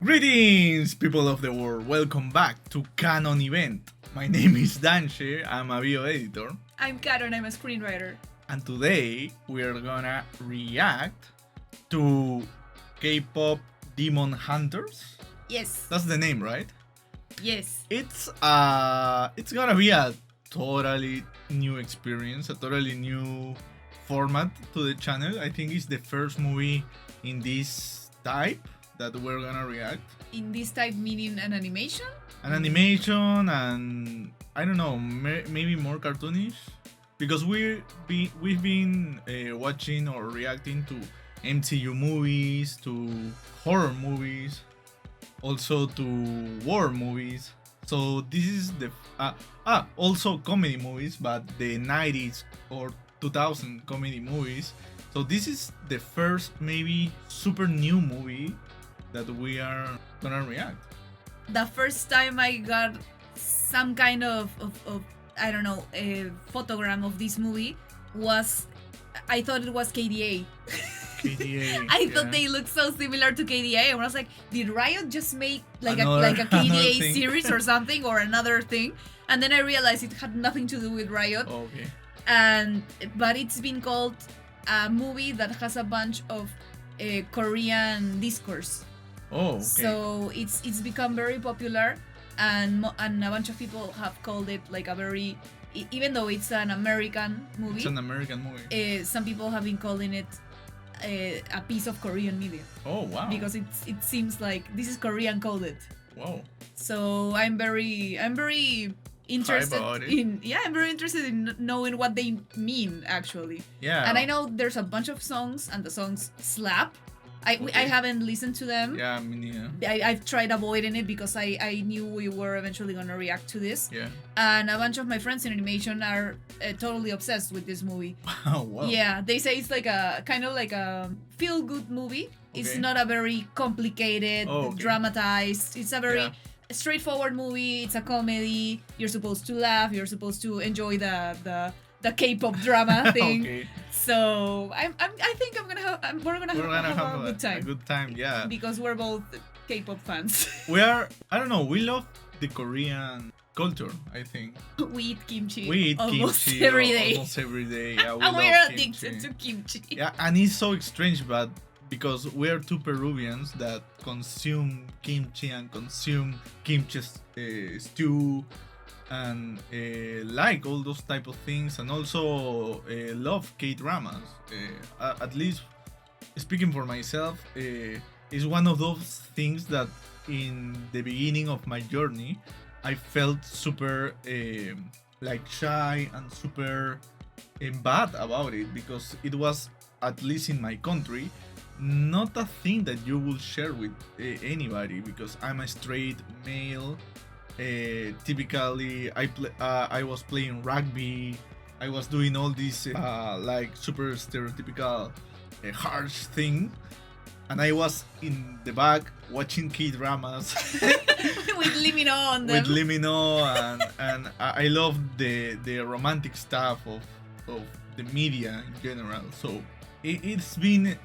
Greetings, people of the world. Welcome back to Canon Event. My name is Danche. I'm a video editor. I'm Canon. I'm a screenwriter. And today we're gonna react to K-pop Demon Hunters. Yes. That's the name, right? Yes. It's gonna be a totally new experience, a totally new format to the channel. I think it's the first movie in this type that we're gonna react. In this type, meaning an animation? An animation and I don't know, maybe more cartoonish, because we've been watching or reacting to MCU movies, to horror movies, also to war movies. So this is the also comedy movies, but the 90s or 2000 comedy movies. So this is the first maybe super new movie that we are gonna react. The first time I got some kind of I don't know, a photogram of this movie was, I thought it was KDA. KDA. I thought they looked so similar to KDA, and I was like, did Riot just make like a Another KDA series or something, or another thing? And then I realized it had nothing to do with Riot. Okay. But it's been called a movie that has a bunch of Korean discourse. Oh, okay. So it's become very popular, and a bunch of people have called it like a very, even though it's an American movie. It's an American movie. Some people have been calling it a piece of Korean media. Oh wow. Because it seems like this is Korean coded. Wow. So I'm very interested about it. I'm very interested in knowing what they mean actually. Yeah. And I know there's a bunch of songs, and the songs slap. I haven't listened to them. Yeah, me neither. I've tried avoiding it because I knew we were eventually gonna react to this. Yeah. And a bunch of my friends in animation are totally obsessed with this movie. Oh wow. Yeah, they say it's like a kind of like a feel-good movie. It's Okay. not a very complicated, dramatized. It's a very straightforward movie. It's a comedy. You're supposed to laugh. You're supposed to enjoy the K-pop drama thing. Okay. So I think we're gonna have a good time. A good time, yeah. Because we're both K-pop fans. We are. I don't know. We love the Korean culture. I think We eat kimchi. we eat almost kimchi every day. almost every day. Yeah, we And love we're kimchi. addicted to kimchi. Yeah, and it's so strange, but because we are two Peruvians that consume kimchi and consume kimchi stew and like all those type of things, and also love K-dramas. At least speaking for myself, is one of those things that in the beginning of my journey I felt super like shy and super bad about it, because it was, at least in my country, not a thing that you will share with anybody, because I'm a straight male. Typically, I was playing rugby. I was doing all these like super stereotypical harsh thing, and I was in the back watching K-dramas With limino on them. with Limino, and I love the romantic stuff of the media in general. So it's been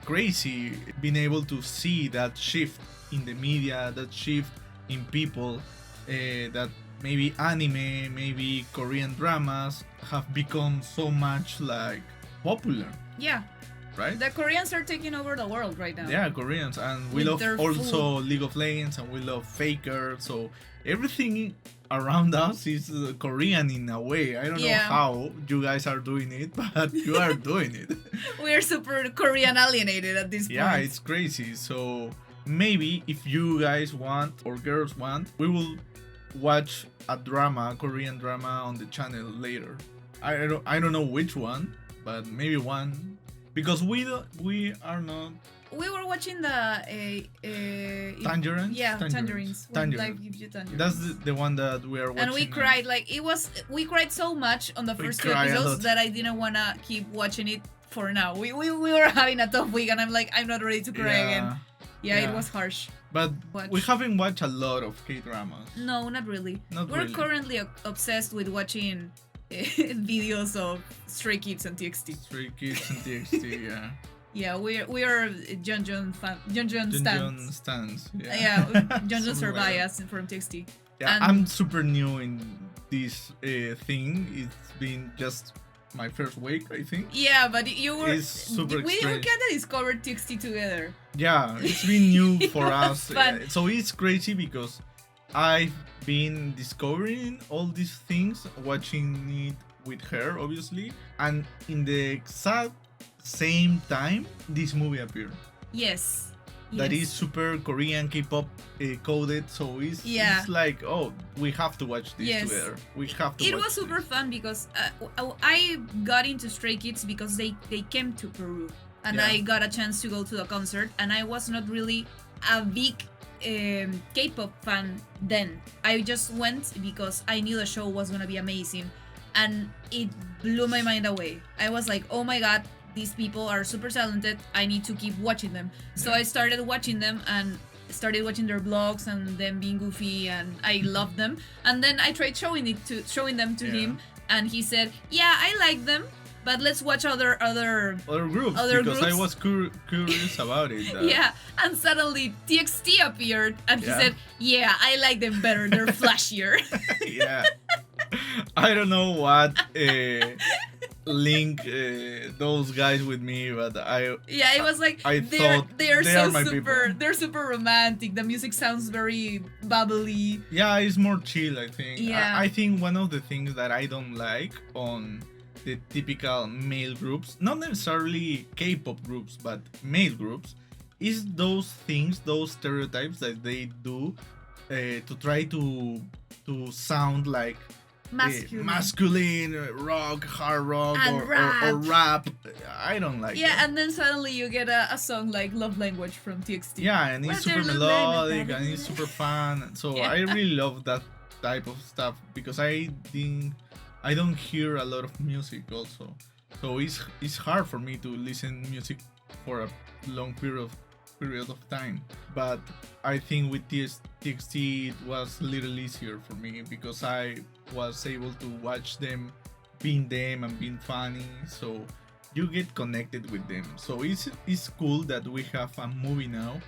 crazy being able to see that shift in the media, that shift in people, that maybe anime, maybe Korean dramas have become so much like popular, Yeah, right? the Koreans are taking over the world right now. Yeah, Koreans, and we With love their also League of Legends, and we love Faker. So everything around us is Korean in a way. I don't know Yeah. how you guys are doing it, but you are doing it. We're super Korean alienated at this point. Yeah, it's crazy. So maybe if you guys want or girls want, we will watch a Korean drama on the channel later. I don't know which one, but maybe one, because we are not We were watching the Tangerines. Yeah, Tangerines. When Tangerines. Life gives you tangerines. That's the one that we are watching. And we now. cried like we cried so much on the We first two cry a episodes lot. that I didn't wanna keep watching it for now. We were having a tough week, and I'm like, I'm not ready to cry again. Yeah, Yeah. it was harsh. But Watch. we haven't watched a lot of K-dramas. No, not really. Not We're really. currently obsessed with watching videos of Stray Kids and TXT. Stray Kids and TXT, yeah. Yeah, we are Junjun Junjun stands. stands. Yeah, Junjun Something like that. Surbayas from TXT. Yeah, And- I'm super new in this thing. It's been just my first week, I think. Yeah, but you were. It's super we strange. kind of discovered TXT together. Yeah, it's been new for It was us. fun. So it's crazy because I've been discovering all these things, watching it with her, obviously, and in the exact same time, this movie appeared. Yes. That Yes. is super Korean K-pop coded, so it's like, oh, we have to watch this Yes. together. We have to. It watch was super this. fun because I got into Stray Kids because they came to Peru and Yeah. I got a chance to go to the concert, and I was not really a big K-pop fan then. I just went because I knew the show was gonna be amazing, and it blew my mind away. I was like, oh my god, these people are super talented. I need to keep watching them. So I started watching them and started watching their blogs and them being goofy, and I loved them. And then I tried showing them to him, and he said, "Yeah, I like them, but let's watch other groups other because I groups. was curious about it. Yeah." And suddenly TXT appeared, and he Yeah. said, "Yeah, I like them better. They're flashier." Yeah. I don't know what link those guys with me, but Yeah, it was like I thought they're they so are my super people. they're super romantic. The music sounds very bubbly. Yeah, it's more chill, I think. Yeah. I think one of the things that I don't like on the typical male groups, not necessarily K-pop groups, but male groups, is those things, those stereotypes that they do to try to sound like masculine rock, hard rock, And or rap. I don't like Yeah, that. and then suddenly you get a song like Love Language from TXT. Yeah, and it's super What's their melodic love and it's super fun. So Yeah. I really love that type of stuff because I don't hear a lot of music also. So it's hard for me to listen music for a long period of time. But I think with TXT it was a little easier for me because I was able to watch them being them and being funny. So you get connected with them. So it's cool that we have a movie now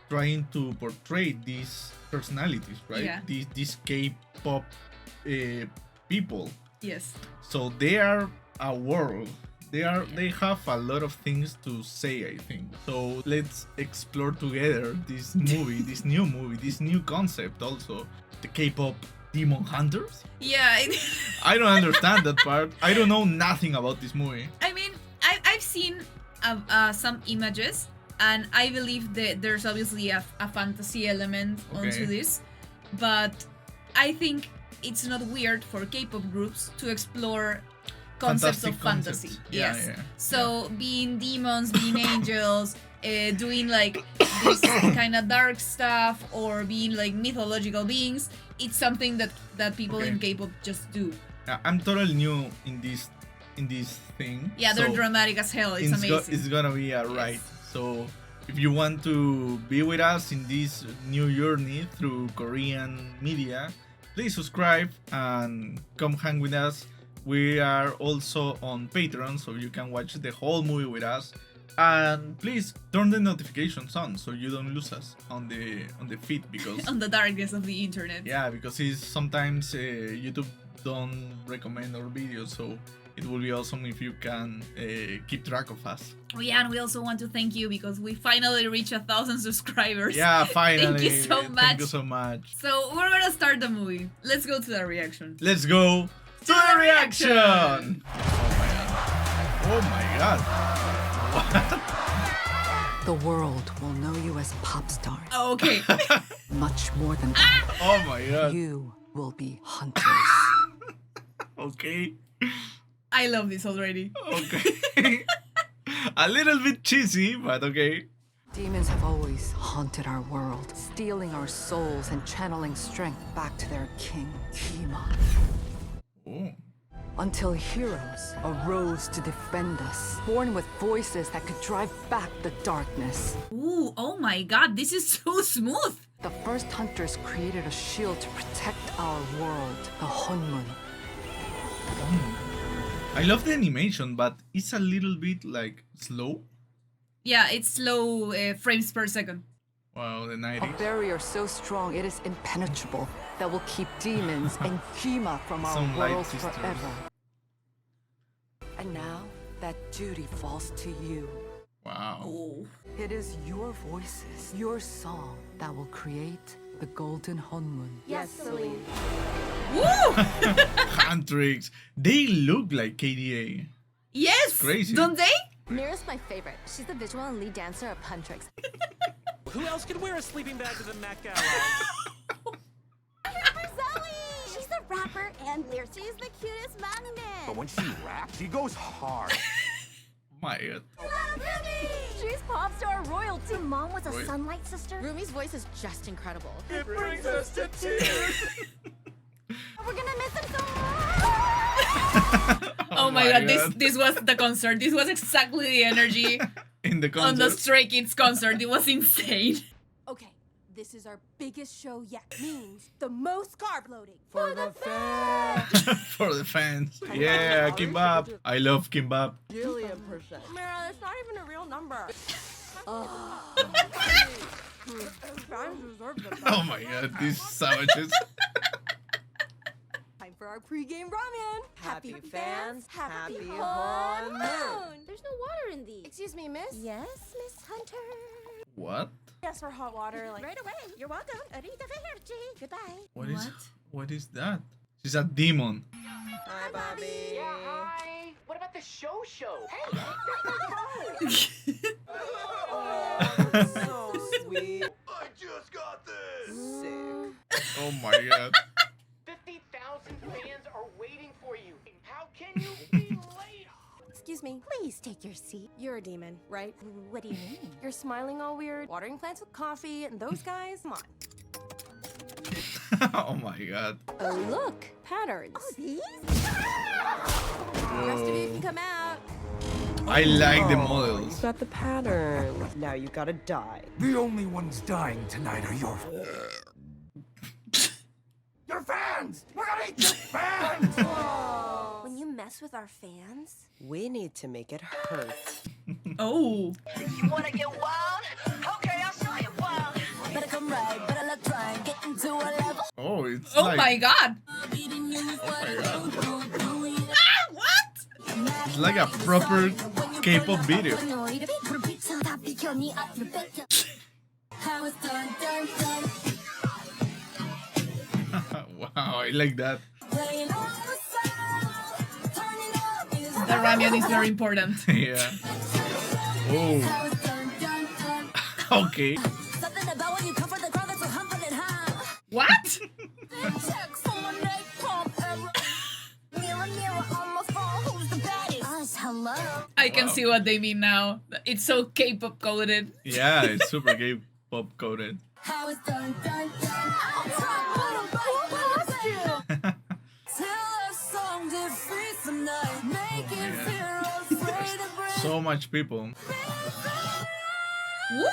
trying to portray these personalities, right? Yeah. These K-pop people. Yes. So they are a world. They have a lot of things to say, I think. So let's explore together this movie, this new concept also. The K-pop Demon Hunters? Yeah. I don't understand that part. I don't know nothing about this movie. I mean, I've seen some images, and I believe that there's obviously a fantasy element onto this, but I think it's not weird for K-pop groups to explore concepts of fantasy. Yeah, Yes. yeah. So being demons, being angels, doing like this kind of dark stuff, or being like mythological beings, it's something that people in K-pop just do. I'm totally new in this thing. Yeah, they're so dramatic as hell. It's amazing. It's gonna be a ride. So if you want to be with us in this new journey through Korean media, please subscribe and come hang with us. We are also on Patreon, so you can watch the whole movie with us. And please turn the notifications on so you don't lose us on the feed because On the darkness of the internet. yeah, because it's sometimes YouTube don't recommend our videos, so it will be awesome if you can keep track of us. Oh yeah, and we also want to thank you because we finally reached 1,000 subscribers. Yeah, finally. Thank you so much. Thank you so much. So we're gonna start the movie. Let's go to the reaction. Let's go to the reaction. Oh my god. What? The world will know you as pop stars. Oh, okay. Much more than that. Oh my god. You will be hunters. Okay. I love this already. Okay. A little bit cheesy, but okay. Demons have always haunted our world, stealing our souls and channeling strength back to their king, Kima. Oh. Until heroes arose to defend us, born with voices that could drive back the darkness. Ooh, oh my god, this is so smooth. The first hunters created a shield to protect our world, the Honmun. I love the animation, but it's a little bit like slow. Yeah, it's slow frames per second. Wow, the A 90s. barrier so strong it is impenetrable that will keep demons and Kima from our Some light world sisters. forever. And now that duty falls to you. Wow. Oh. It is your voices, your song that will create the Golden Honmun. Yes, Celine. Woo! Huntrix. They look like KDA. Yes! Crazy. Don't they? Mira's my favorite. She's the visual and lead dancer of Huntrix. Who else could wear a sleeping bag to the Met Gala? Zoe! She's a rapper and she's the cutest magnet. But when she raps, she goes hard. My God. She's pop star royalty. Your mom was a Wait. sunlight sister. Rumi's voice is just incredible. It brings us to tears. We're gonna miss him so much. Oh my god, this was the concert. This was exactly the energy In the on the concert. Stray Kids concert. It was insane. Okay, this is our biggest show yet. Means the most carb loading. For the fans. For the fans. Yeah, kimbap. I love kimbap. Mira, that's not even a real number. Fans deserve the best. Oh my God, these savages. Time for our pregame ramen. Happy fans, happy honeymoon. There's no water in these. Excuse me, miss. Yes, Miss Hunter. What? Yes, for hot water, like right away. You're welcome. Arrivederci. Goodbye. What is that? She's a demon. Hi, Bobby. Yeah, hi. What about the show? Hey, that's my phone. So sweet. I just got this. Sick. Oh my God. 50,000 fans are waiting for you. How can you be late? Excuse me. Please take your seat. You're a demon, right? What do you mean? You're smiling all weird, watering plants with coffee, and those guys. Come on. Oh my God. Oh, look. Patterns. Oh, these? The rest of you can come out. I like the You models. got the pattern. Now you gotta die. The only ones dying tonight are your fans. We're gonna eat your fans. When you mess with our fans, We need to make it hurt. Oh. You wanna get wild? Okay, I'll show you wild. Better come right, better look right, get into a level. Oh, it's Oh like, my god. oh my God. Ah, what? It's like a proper K-pop video. Wow, I like that. The ramen is very important. Yeah. Oh. Okay. What? I can see what they mean now. It's so K-pop coded. Yeah, it's super K-pop coded. So much people. Woo!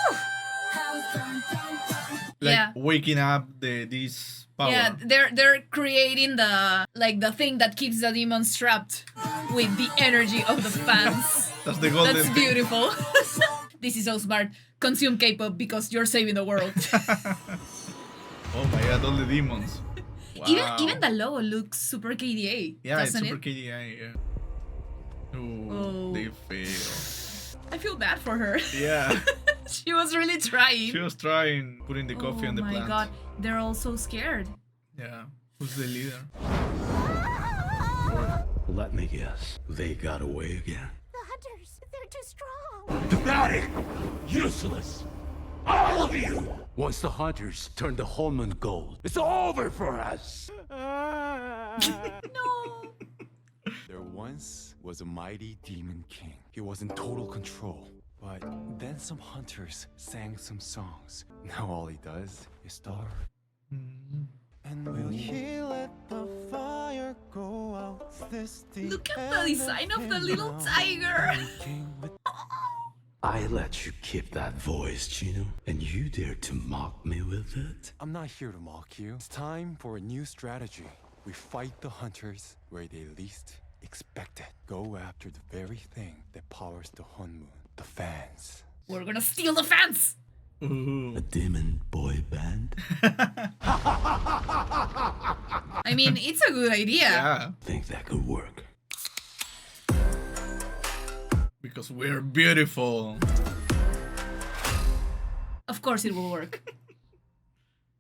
Like Yeah. waking up this power. Yeah, they're creating the thing that keeps the demons trapped with the energy of the fans. That's the golden That's thing. beautiful. This is so smart. Consume K-pop because you're saving the world. Oh my God, all the demons. Wow. Even the logo looks super KDA. Yeah, it's doesn't super it? KDI. Yeah. Ooh, Oh. they fail. I feel bad for her. Yeah. She was really trying. She was trying putting the coffee on the plant. Oh my god, they're all so scared. Yeah. Who's the leader? Let me guess. They got away again. the hunters, they're too strong. Pathetic! Useless! All of you! Once the hunters turn the Holman gold, it's over for us! No. There once was a mighty demon king. He was in total control. But then some hunters sang some songs. Now all he does is starve. And will he let the fire go out this deep? Look at the design of the little tiger. I let you keep that voice, Chino, and you dare to mock me with it? I'm not here to mock you. It's time for a new strategy. We fight the hunters where they least expect it. Go after the very thing that powers the Hunmoon, the fans. We're gonna steal the fans. A demon boy band? I mean, it's a good idea. Yeah. Think that could work. Because we're beautiful. Of course it will work.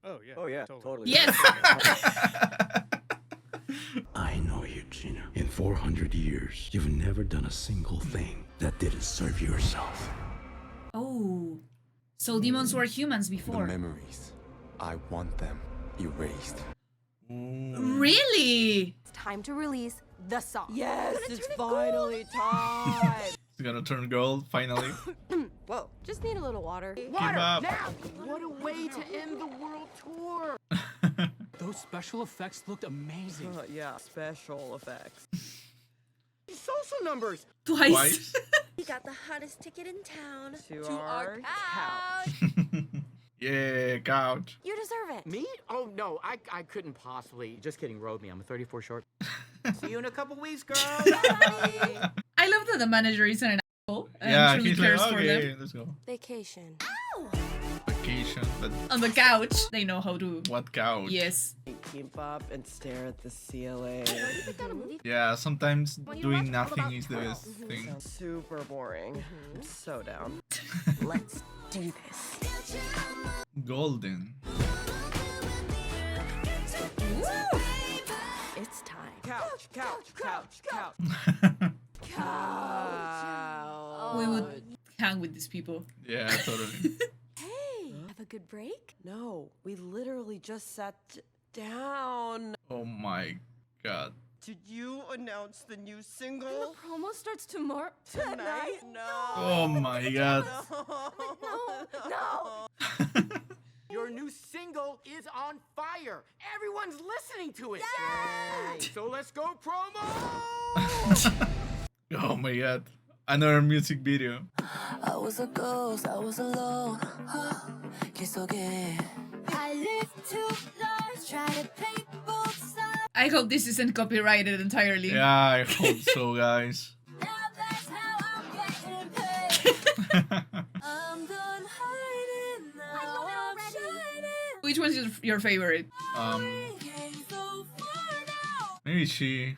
Oh yeah. Oh yeah, totally. Yes. I know you, Gina. In 400 years, you've never done a single thing that didn't serve yourself. Oh. So demons were humans The before. memories, I want them erased. Really? It's time to release the song. Yes, it's finally time. It's gonna turn gold, finally. Whoa. Just need a little water. Water, up. Now! What a way to end the world tour! Those special effects looked amazing. Yeah, special effects. These social numbers! Twice. We got the hottest ticket in town. To our couch. Yeah, couch. You deserve it. Me? Oh no, I couldn't possibly. Just kidding, rode me. I'm a 34 short. See you in a couple weeks, girl. I love that the manager isn't an asshole and Yeah, truly he's cares like, for okay, them. let's go. Vacation. Vacation, but On the couch, they know how to. what couch? Yes. Keep up and stare at the ceiling. We got a movie. Yeah, sometimes Well, you doing watch all nothing about is the 12. best thing. Sounds super boring. I'm so down. Let's do this. Golden. It's time. Couch, couch, couch, couch. Couch. We would hang with these people. Yeah, totally. Hey, have a good break? No, we literally just sat down. Oh my god. Did you announce the new The single promo starts tomorrow. tonight? No. Oh my god. No. Your new single is on fire. Everyone's listening to it. Yay! So let's go promo! Oh my god. Another music video. I was a ghost, I was alone. I lived too large, try to paint both sides. I hope this isn't copyrighted entirely. Yeah, I hope so, guys. Now that's how I'm getting paid. I'm done hiding now. I'm shining. Which one's your favorite? Came so far now. Maybe she.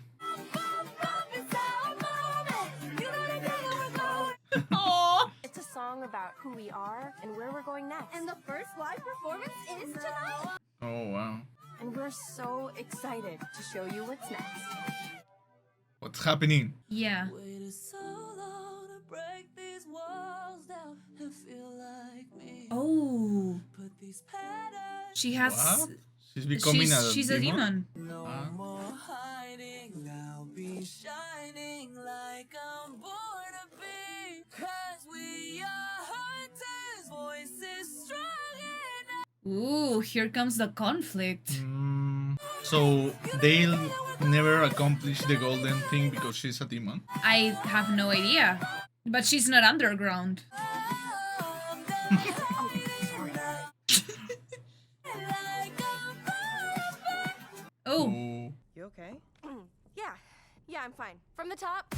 Aww. It's a song about who we are and where we're going next. And the first live performance is tonight. Oh wow. And we're so excited to show you what's next. What's happening? Yeah. Waited so long to break these walls down and feel like me. Oh. Put these patterns. She has. What? She's becoming She's a demon. No more hiding. I'll be shining like I'm born to be. 'Cause we are hunters, voices strong enough. Ooh, here comes the conflict. So they'll never accomplish the golden thing because she's a demon. I have no idea. But she's not underground. Oh. You okay? Yeah, I'm fine. From the top.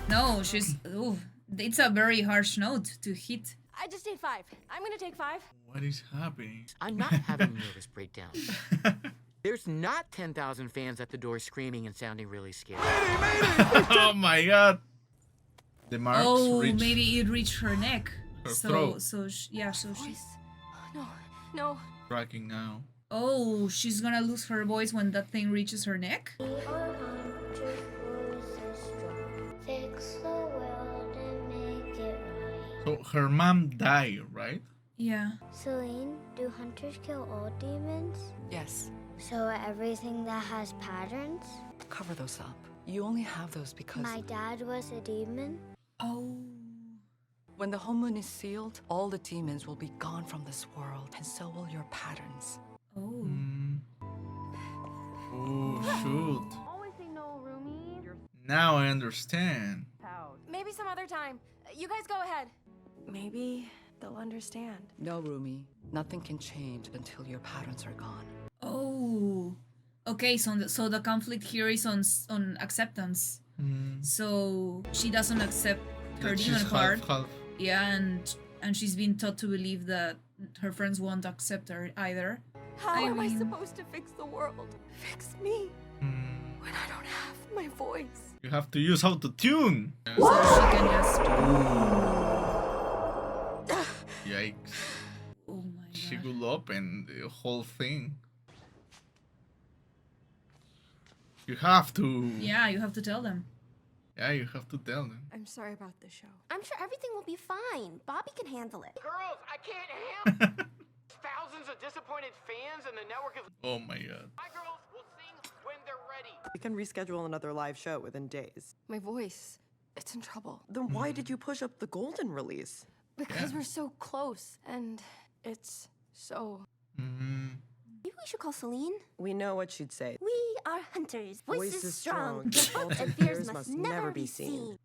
No, she's. Ooh, it's a very harsh note to hit. I just need 5. I'm gonna take 5. What is happening? I'm not having a nervous breakdown. There's not 10,000 fans at the door screaming and sounding really scared. Oh my god. The marks reach maybe it reached her neck. her so throat. so she's. No. Tracking now. Oh, she's gonna lose her voice when that thing reaches her neck? So her mom died, right? Yeah. Celine, do hunters kill all demons? Yes. So everything that has patterns? Cover those up. You only have those because My dad was a demon? Oh. when the whole moon is sealed, all the demons will be gone from this world, and so will your patterns. Oh. Oh shoot. Always say no, Rumi. Now I understand. Maybe some other time. You guys go ahead. Maybe they'll understand. No, Rumi. Nothing can change until your patterns are gone. Oh. Okay, so the conflict here is on acceptance. So she doesn't accept her That demon she's part. half. Yeah, and she's been taught to believe that her friends won't accept her either. How I am I mean- supposed to fix the world? Fix me when I don't have my voice. You have to use auto-tune. So she can just. Yikes. Oh my She god. will open the whole thing. You have to. Yeah, you have to tell them. Yeah, you have to tell them. I'm sorry about the show. I'm sure everything will be fine. Bobby can handle it. Girls, I can't handle thousands of disappointed fans and the network is. Oh my god. My girls will sing when they're ready. We can reschedule another live show within days. My voice, it's in trouble. Then why did you push up the golden release? Because we're so close, and it's so... Maybe we should call Celine. We know what she'd say. We are hunters. Voices strong. Faults and and fears must never be seen. seen.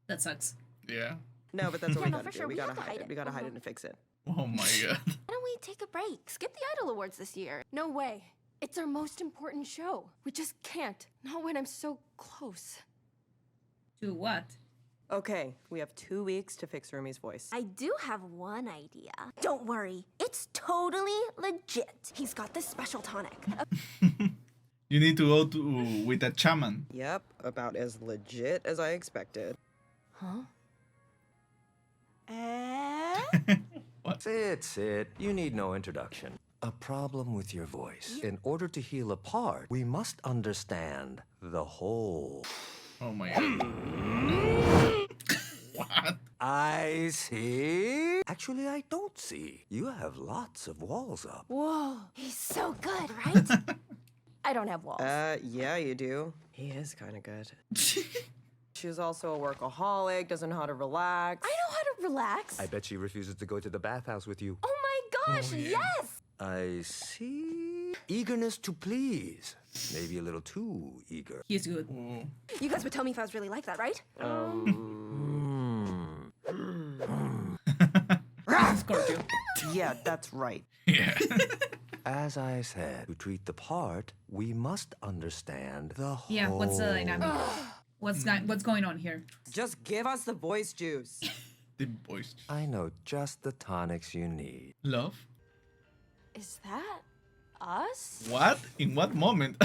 That sucks. Yeah. No, but that's what Yeah, we no, gotta for do. sure. We We gotta have to hide hide it. it. We gotta hide it and fix it. Oh my god. Why don't we take a break? Skip the Idol Awards this year. No way. It's our most important show. We just can't. Not when I'm so close. To what? Okay, we have 2 weeks to fix Rumi's voice. I do have one idea. Don't worry. It's totally legit. He's got this special tonic. You need to go to with a shaman. Yep, about as legit as I expected. Huh? Sit. You need no introduction. A problem with your voice. In order to heal a part, we must understand the whole. Oh my god. What? I see. Actually, I don't see. You have lots of walls up. Whoa. He's so good, right? I don't have walls. Yeah, you do. He is kind of good. She's also a workaholic, doesn't know how to relax. I know how to relax. I bet she refuses to go to the bathhouse with you. Oh my gosh, yes! I see. Eagerness to please. Maybe a little too eager. He's good. You guys would tell me if I was really like that, right? Scorpio. Yeah, that's right. Yeah. As I said, to treat the part, we must understand the whole. Yeah, what's the dynamic? What's going on here? Just give us the voice juice. The voice. I know just the tonics you need. Love? Is that us? What? In what moment?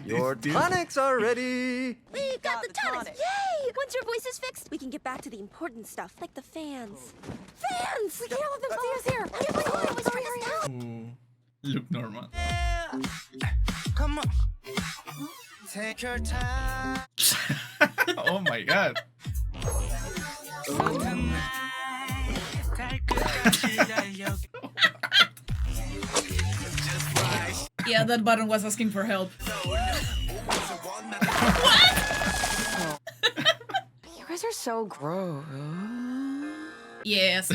Your tonics are ready. We got the tonics! Yay! Once your voice is fixed, we can get back to the important stuff, like the fans. Fans! We can't let them see us here! Ooh, look normal. Come on. Take your time. Oh my god. Yeah, that button was asking for help. You guys are so gross. Yes.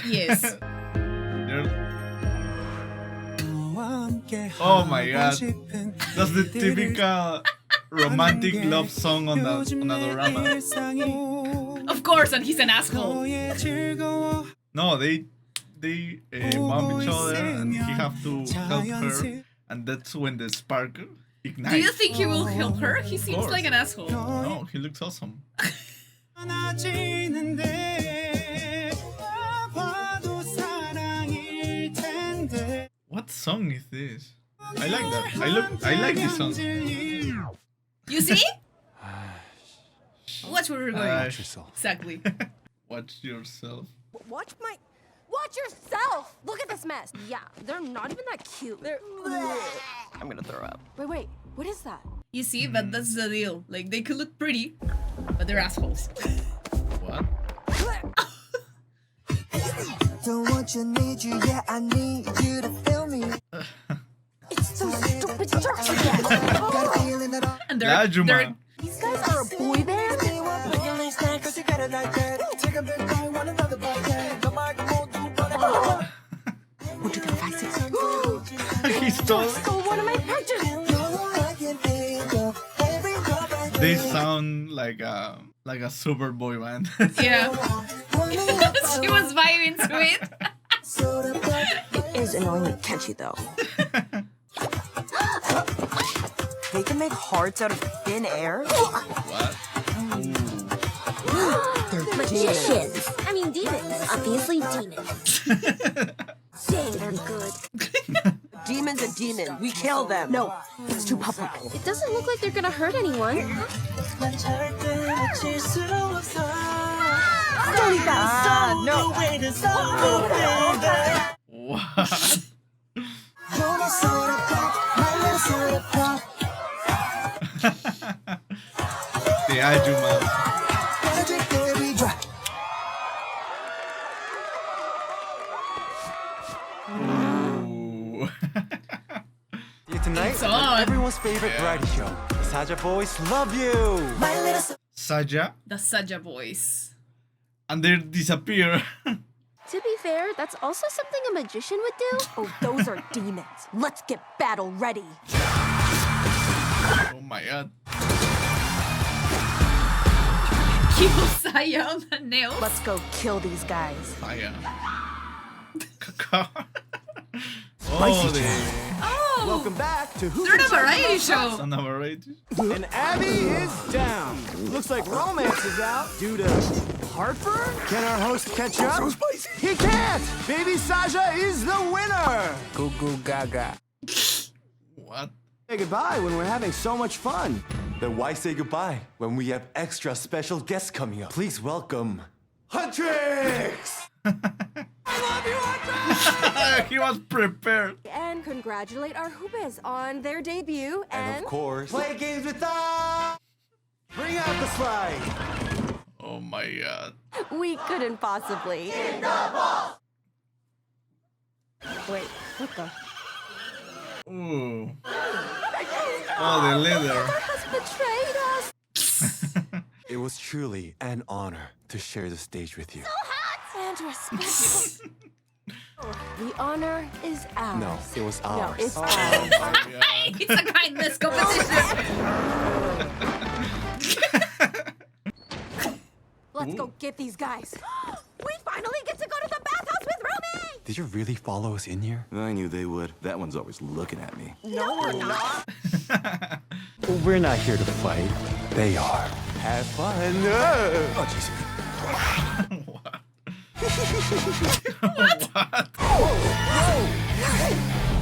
Oh my god. That's the typical romantic love song on a drama. Of course, and he's an asshole. No, they bump each other and he have to help her, and that's when the spark ignites. Do you think he will help her? He seems like an asshole. No, he looks awesome. What song is this? I like that. I like this song. You see? Watch where we're going. Watch yourself. Exactly. Watch yourself. Watch yourself! Look at this mess. Yeah, they're not even that cute. I'm gonna throw up. Wait, what is that? You see, but that's the deal. Like, they could look pretty, but they're assholes. What? Don't want you, need you, yeah, I need you to feel me. It's so stupid structure. And Lajuma. These guys are a boy band? He stole. One of my pictures. They sound like a super boy band. Yeah. She was vibing to it. It is annoyingly catchy though. Take a can make hearts out of thin air? What? They're magicians. I mean demons. Obviously demons. Dang, they're good. Demons and demons. We kill them. No, it's too public. It doesn't look like they're gonna hurt anyone. No. What? The Ajuma. Ooh. Tonight, It's on. everyone's favorite variety show. The Saja Boys love you. Saja, The Saja boys. and they disappear. To be fair, that's also something a magician would do. Oh, those are demons. Let's get battle ready. Oh my god. Kill Saya on the nails. Let's go kill these guys. Saya. Oh, Oh, Welcome back to Who they're Can a variety show. on a variety. And Abby is down. Looks like romance is out due to heartburn. Can our host catch up? So spicy. He can't. Baby Saja is the winner. Goo goo gaga. What? Say goodbye when we're having so much fun. Then why say goodbye when we have extra special guests coming up? Please welcome Huntrix! He was prepared. And congratulate our Hoopes on their debut. And of course, Play games with us. Bring out the slide. Oh my god. We couldn't possibly. Wait, what the? Ooh. Oh, the leather. Has betrayed us. it was truly an honor to share the stage with you. And respectful. The honor is ours. No, it was No, ours. it's ours. It's a kindness competition. Let's go get these guys. We finally get to go to the bathhouse with Rumi! Did you really follow us in here? I knew they would. That one's always looking at me. No, we're not. Well, we're not here to fight. They are. Have fun. Oh, jeez.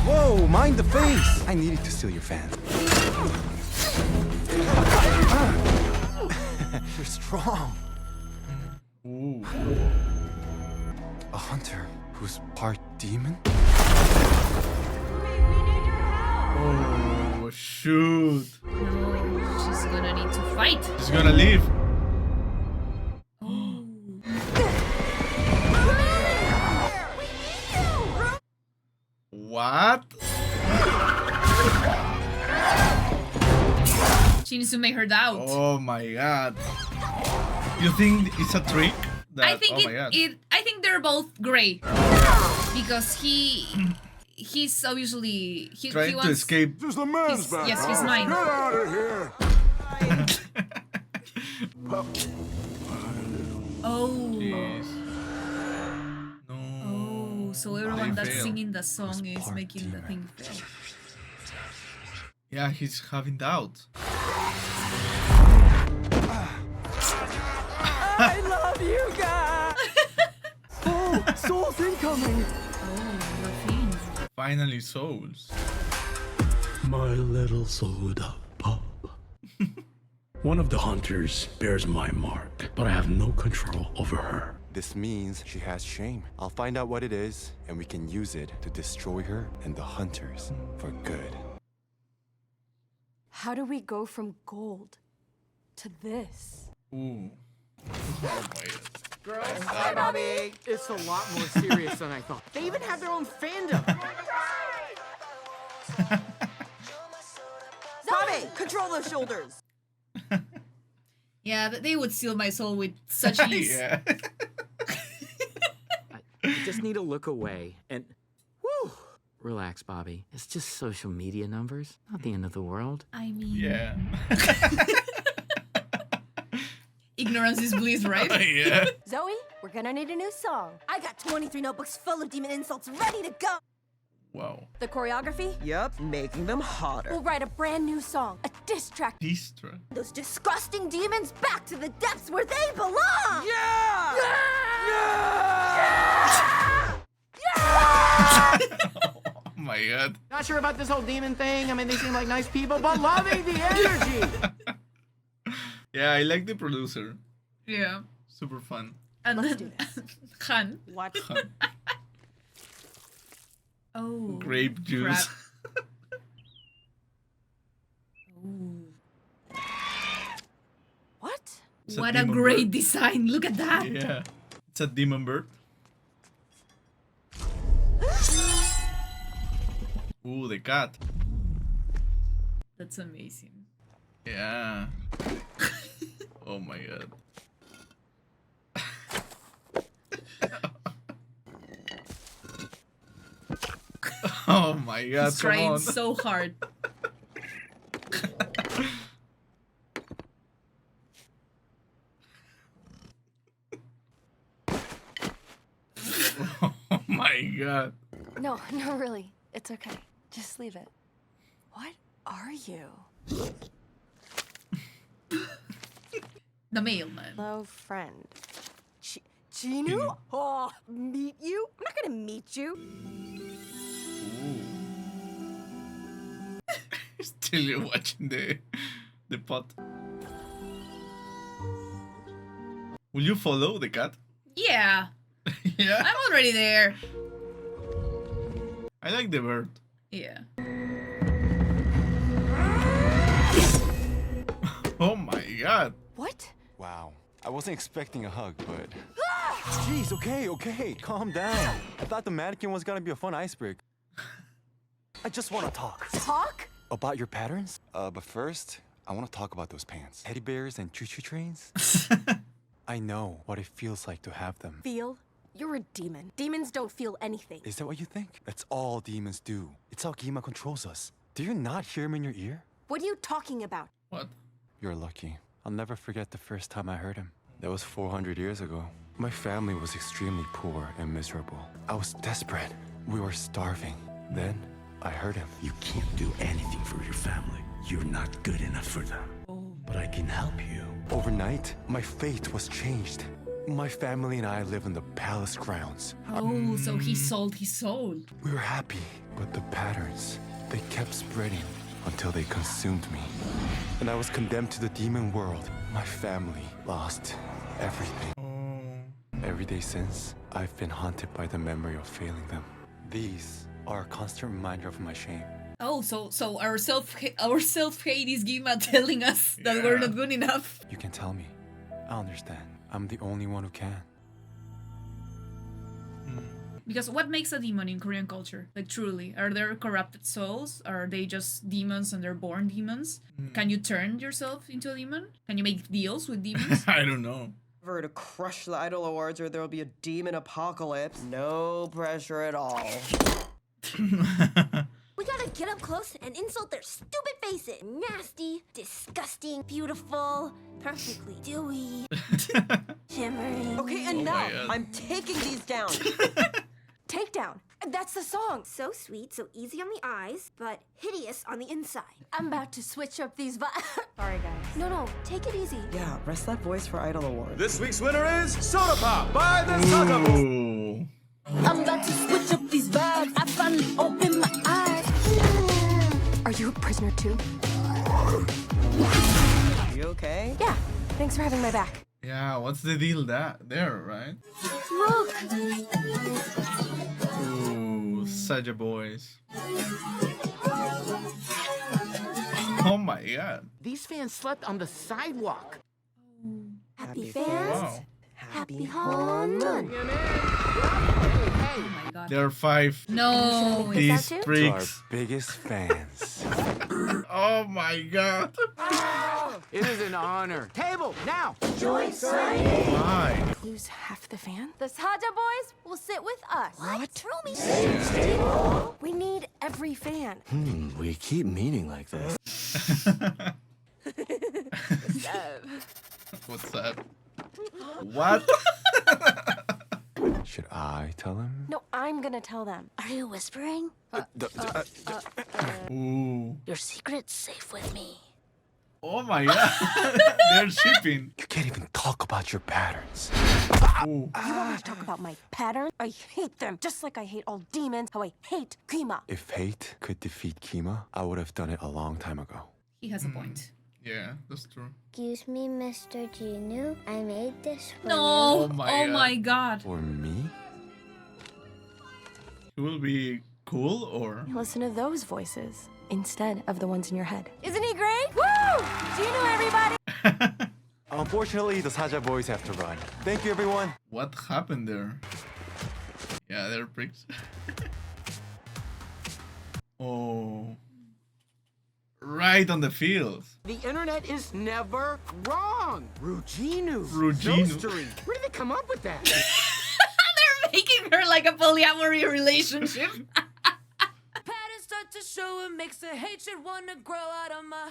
Whoa, mind the face! I needed to steal your fan. You're strong. Ooh. A hunter who's part demon? Oh, shoot. No, she's gonna need to fight. She's gonna leave. What? She needs to make her doubt. Oh my god. You think it's a trick? That, I think oh my god. I think they're both gray because he's obviously he Trying wants to escape. There's the man's He's- back. yes, he's mine. Get out of here. Oh. Jeez. No. Oh, so everyone that's fail. singing the song is making the thing fail. Yeah, he's having doubt. I love you guys. Oh, Soul's incoming. Oh, you're fiends. Finally, souls. My little soda pop. One of the hunters bears my mark, but I have no control over her. This means she has shame. I'll find out what it is, and we can use it to destroy her and the hunters for good. How do we go from gold to this? Ooh. Oh my god. Girls, hi, Bobby. It's a lot more serious than I thought. They even have their own fandom. Bobby, control those shoulders. Yeah, they would steal my soul with such ease. Yeah. You just need to look away and... Whew. Relax, Bobby. It's just social media numbers. Not the end of the world. I mean, Yeah. ignorance is bliss, right? Yeah. Zoe, we're gonna need a new song. I got 23 notebooks full of demon insults ready to go. Wow. The choreography? Yep, making them hotter. We'll write a brand new song, a diss track. Diss track. Those disgusting demons back to the depths where they belong! Yeah! Oh my god. Not sure about this whole demon thing. I mean, they seem like nice people, but loving the energy. Yeah, I like the producer. Yeah. Super fun. And Let's then do this. Han. What? Oh. Grape juice. Ooh. What? It's What a demon great bird. design. Look at that. Yeah. It's a demon bird. Ooh, the cat. That's amazing. Yeah. Oh my god. Oh my god, He's come trying on. so hard. Oh my god. No, no, really. It's okay. Just leave it. What are you? The mailman. Hello, friend. Chinu? Oh, meet you? I'm not gonna meet you. Still you're watching the pot. Will you follow the cat? Yeah. Yeah. I'm already there. I like the bird. Yeah. Oh my god. What? Wow. I wasn't expecting a hug, but... Jeez, okay, calm down. I thought the mannequin was gonna be a fun icebreaker. I just want to talk. Talk? About your patterns? But first, I want to talk about those pants. Teddy bears and choo-choo trains? I know what it feels like to have them. Feel? You're a demon. Demons don't feel anything. Is that what you think? That's all demons do. It's how Gima controls us. Do you not hear him in your ear? What are you talking about? What? You're lucky. I'll never forget the first time I heard him. That was 400 years ago. My family was extremely poor and miserable. I was desperate. We were starving. Then, I heard him. You can't do anything for your family. You're not good enough for them. But I can help you. Overnight, my fate was changed. My family and I live in the palace grounds. Oh, so he sold his soul. We were happy, but the patterns, they kept spreading until they consumed me. And I was condemned to the demon world. My family lost everything. Every day since, I've been haunted by the memory of failing them. These are a constant reminder of my shame. Oh, so our self-hate is Gima telling us that we're not good enough. You can tell me. I understand. I'm the only one who can. Because what makes a demon in Korean culture? Like, truly, are there corrupted souls? Are they just demons and they're born demons? Can you turn yourself into a demon? Can you make deals with demons? I don't know. To crush the Idol Awards or there'll be a demon apocalypse. No pressure at all. We gotta get up close and insult their stupid faces. Nasty, disgusting, beautiful, perfectly dewy, shimmering. Okay, enough. I'm taking these down. Takedown. That's the song. So sweet, so easy on the eyes, but hideous on the inside. I'm about to switch up these Sorry, guys. No, take it easy. Yeah, rest that voice for Idol Awards. This week's winner is Soda Pop by the Saga Boys. Ooh. I'm about to switch up these vibes. I finally opened my eyes. Are you a prisoner too? You okay? Yeah. Thanks for having my back. Yeah, what's the deal there, right? Look. Ooh, Saja boys. Oh my god. These fans slept on the sidewalk. Happy fans. Wow. Happy Honun. Oh my god. There are 5. No. These To our freaks. biggest fans. Oh my god. It is an honor. Table, now! Why? Lose half the fan? The Saja boys will sit with us. What? We need every fan. We keep meeting like this. What's up? What? Should I tell him? No, I'm gonna tell them. Are you whispering? Ooh. Your secret's safe with me. Oh my god. They're shipping. You can't even talk about your patterns. Ooh. You want me to talk about my pattern? I hate them, just like I hate all demons, how I hate Kima. If hate could defeat Kima, I would have done it a long time ago. He has a point. Yeah, that's true. Excuse me, Mr. Genu. I made this for No! Oh my god. For me? It will be cool or? Listen to those voices instead of the ones in your head. Isn't he great? Woo! Genu, everybody! Unfortunately, the Saja boys have to run. Thank you, everyone. What happened there? Yeah, they're pricks. Oh. Right on the field. The internet is never wrong. Ruginu. Ruginu. Story. Where did they come up with that? They're making her like a polyamory relationship. Patterns start to show and makes the hatred wanna grow out of my.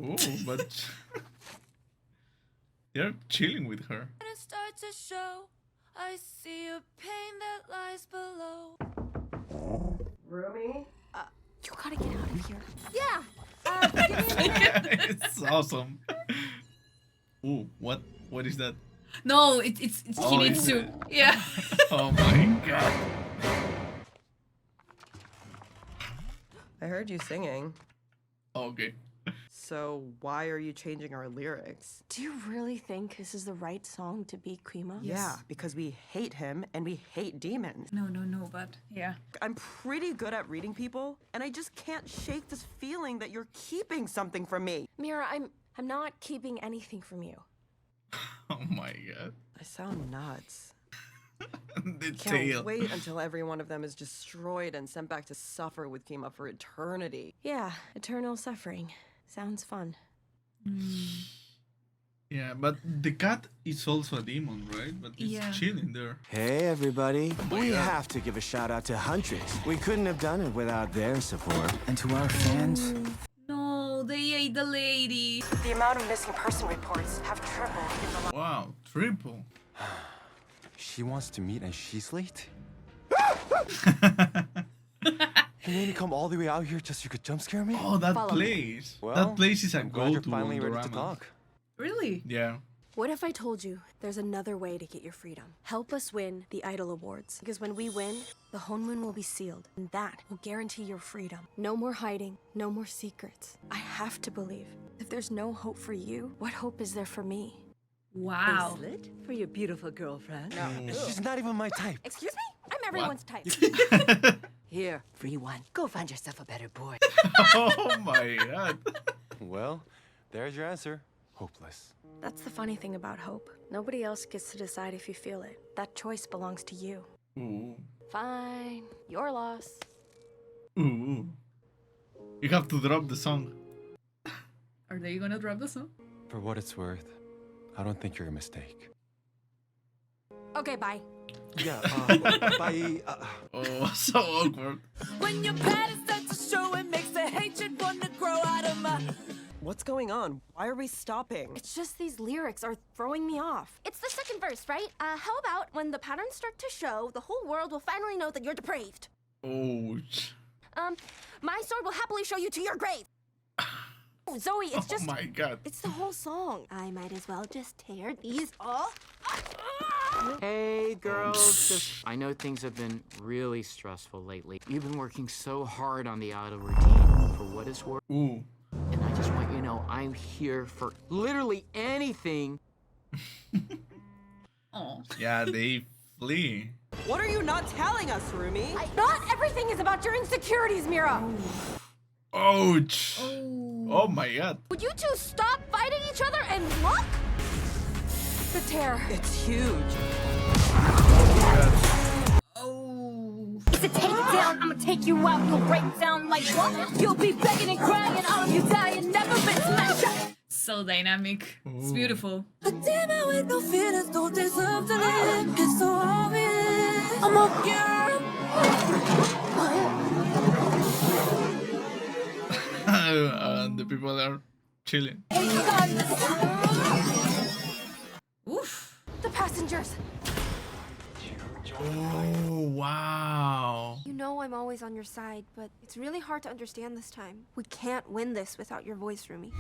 Oh, but they're chilling with her. Patterns start to show. I see a pain that lies below. Rumi? You gotta get out of here. Yeah. It's awesome. Ooh, what is that? No, it's Oh, he needs it's to. it. Yeah. Oh my god. I heard you singing. Okay. So why are you changing our lyrics? Do you really think this is the right song to be Kima? Yeah, because we hate him and we hate demons. No, but yeah. I'm pretty good at reading people, and I just can't shake this feeling that you're keeping something from me. Mira, I'm not keeping anything from you. Oh my god. I sound nuts. The Can't tail. wait until every one of them is destroyed and sent back to suffer with Kima for eternity. Yeah, eternal suffering. Sounds fun. Yeah, but the cat is also a demon, right? But it's Yeah. chilling there. Hey, everybody. We God. have to give a shout out to Huntress. We couldn't have done it without their support. And to our fans, No, they ate the lady. The amount of missing person reports have tripled in the last. Wow, triple. She wants to meet and she's late? You made me come all the way out here just so you could jump scare me? Oh, that Follow me. place. Well, that place is a I'm glad you're go-to finally on ready to Dorama. talk. Really? Yeah. What if I told you there's another way to get your freedom? Help us win the Idol Awards. Because when we win, the Honmoon will be sealed. And that will guarantee your freedom. No more hiding, no more secrets. I have to believe. If there's no hope for you, what hope is there for me? Wow. Bracelet for your beautiful girlfriend. She's not even my type. Excuse me? I'm everyone's type. Here, free one. Go find yourself a better boy. Oh my god. Well, there's your answer. Hopeless. That's the funny thing about hope. Nobody else gets to decide if you feel it. That choice belongs to you. Ooh. Fine. Your loss. Ooh. You have to drop the song. Are they gonna drop the song? For what it's worth, I don't think you're a mistake. Okay, bye. Yeah, bye. Oh, so awkward. When your patterns start to show, it makes the hatred wanna grow out of my. What's going on? Why are we stopping? It's just these lyrics are throwing me off. It's the second verse, right? How about when the patterns start to show, the whole world will finally know that you're depraved. Ouch. My sword will happily show you to your grave. Oh, Zoe, it's just... Oh my god. It's the whole song. I might as well just tear these off. Hey, girls. I know things have been really stressful lately. You've been working so hard on the auto routine for what it's worth. Ooh. And I just want you to know I'm here for literally anything. Oh. Yeah, they flee. What are you not telling us, Rumi? Not everything is about your insecurities, Mira. Ouch. Oh my god. Would you two stop fighting each other and look? The tear. It's huge. Oh. If it take it down, I'ma take you out. You'll break down like what? You'll be begging and crying, all of you die and never been smashed up. So dynamic. It's beautiful. A demon with no feelings don't deserve to live. It's so obvious. I'm a girl. The people are chilling. Oof. The passengers. Oh, wow. You know I'm always on your side, but it's really hard to understand this time. We can't win this without your voice, Rumi.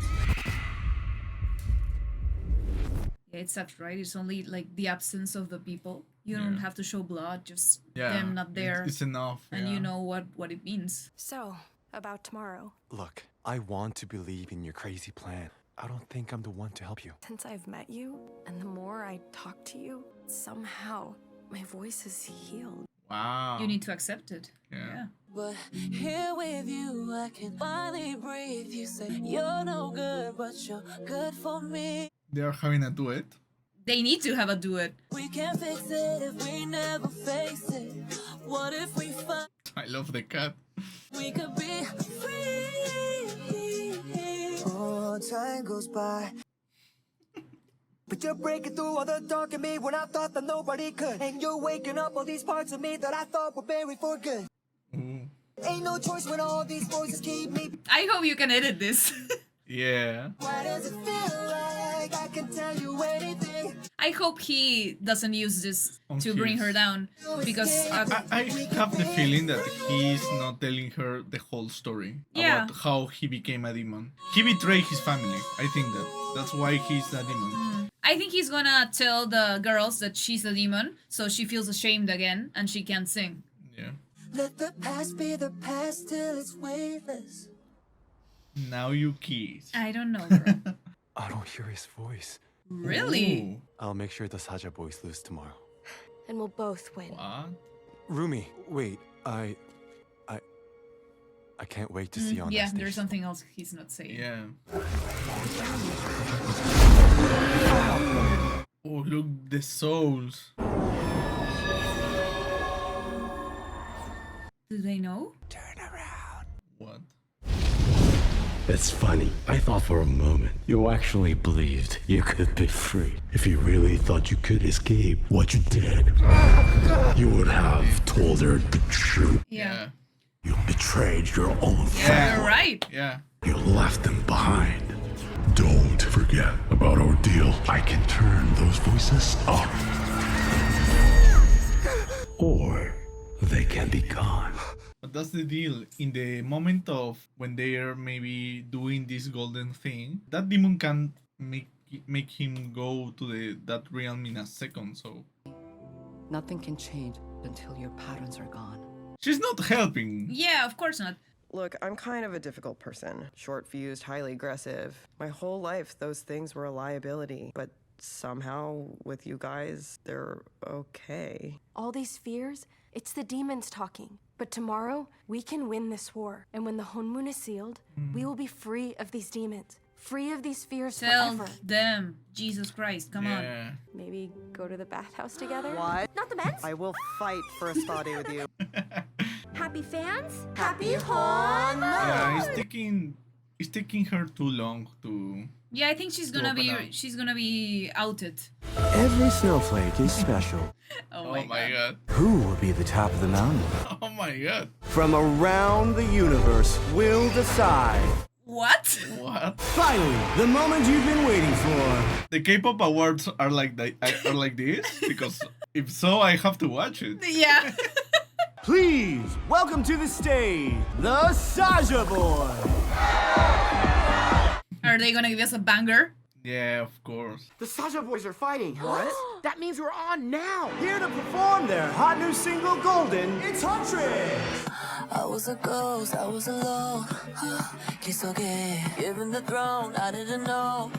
Yeah, it sucks, right? It's only like the absence of the people. You don't have to show blood, just them not there. It's enough. And you know what it means. So, about tomorrow. Look, I want to believe in your crazy plan. I don't think I'm the one to help you. Since I've met you, and the more I talk to you, somehow my voice is healed. Wow. You need to accept it. Yeah. But here with you, I can finally breathe. You say you're no good, but you're good for me. They are having a duet. They need to have a duet. We can't fix it if we never face it. What if we find I love the cat. we could be free? Oh, time goes by. But you're breaking through all the dark in me when I thought that nobody could. And you're waking up all these parts of me that I thought were buried for good. Ain't no choice when all these voices keep me. I hope you can edit this. Yeah. Why does it feel like I can tell you anything? I hope he doesn't use this On to bring his- her down, because I have the feeling that he's not telling her the whole story about how he became a demon. He betrayed his family. I think that's why he's a demon. I think he's gonna tell the girls that she's a demon, so she feels ashamed again and she can't sing. Yeah. Let the past be the past till it's weightless. Now you kiss. I don't know, bro. I don't hear his voice. Really? I'll make sure the Saja boys lose tomorrow. And we'll both win. What? Rumi, wait, I can't wait to see you on Yeah, that stage. there's something else he's not saying. Yeah. Oh, look, the souls. Do they know? What? It's funny. I thought for a moment you actually believed you could be free. If you really thought you could escape what you did, you would have told her the truth. Yeah. You betrayed your own Yeah, family. you're right. Yeah. You left them behind. Don't forget about our deal. I can turn those voices up. Or they can be gone. But that's the deal. In the moment of when they are maybe doing this golden thing, that demon can make him go to that realm in a second. So Nothing can change until your patterns are gone. she's not helping. Yeah, of course not. Look, I'm kind of a difficult person. Short-fused, highly aggressive. My whole life, those things were a liability. But somehow, with you guys, they're okay. All these fears, it's the demons talking. But tomorrow, we can win this war. And when the Honmoon is sealed, we will be free of these demons. Free of these fears Tell forever. them. Jesus Christ, come on. Maybe go to the bathhouse together? What? Not the men's? I will fight for a spa day with you. Happy fans? Happy Honmoon! Yeah, it's taking her too long to. Yeah, I think she's To gonna open be be outed. Every snowflake is special. Oh my god. Who will be the top of the mountain? Oh my god. From around the universe, we'll decide. What? What? Finally, the moment you've been waiting for. The K-pop awards are like this because if so, I have to watch it. Yeah. Please welcome to the stage, the Saja Boy. Are they gonna give us a banger? Yeah, of course. The Saja Boys are fighting. What? That means we're on now. Here to perform their hot new single, Golden. It's Huntress. I was a ghost, I was alone. 기속에 given the throne, I didn't know.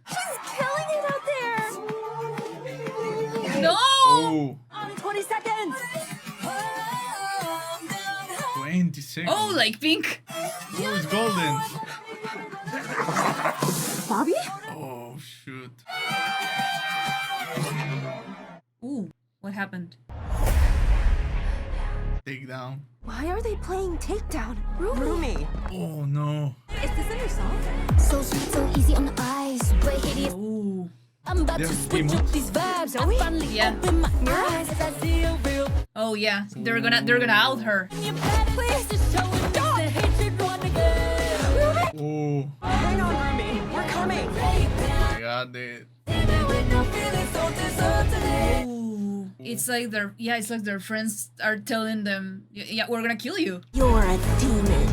She's killing it out there! No! Oh, Only 20 seconds! 20 seconds. Oh, like pink. Oh, it's golden. Bobby? Oh, shoot. Ooh, what happened? Take down. Why are they playing Takedown? Rumi! Oh, no. Is this a new song? So sweet, so easy on the eyes. Way hideous. Ooh. I'm about to There's switch demons. up these vibes. I finally open my eyes. I see a real. Oh yeah, they're gonna out her. Please just show it. The hatred wanna go. Oh. Hang on, Rumi. We're coming. I got it. Ooh. It's like their friends are telling them, yeah, we're gonna kill you. You're a demon.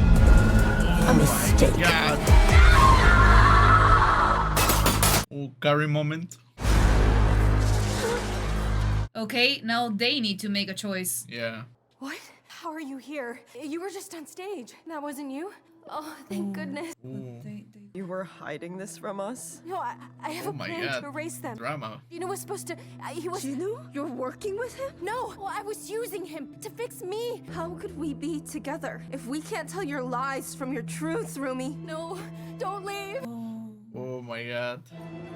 A mistake. God. Oh, Carrie moment. Okay, now they need to make a choice. Yeah. What? How are you here? You were just on stage. That wasn't you? Oh, thank goodness. You were hiding this from us? No, I have Oh a my plan God. to erase them. Drama. Gino was supposed to. He was. Gino? You're working with him? No, well, I was using him to fix me. How could we be together if we can't tell your lies from your truths, Rumi? No, don't leave. Oh my God.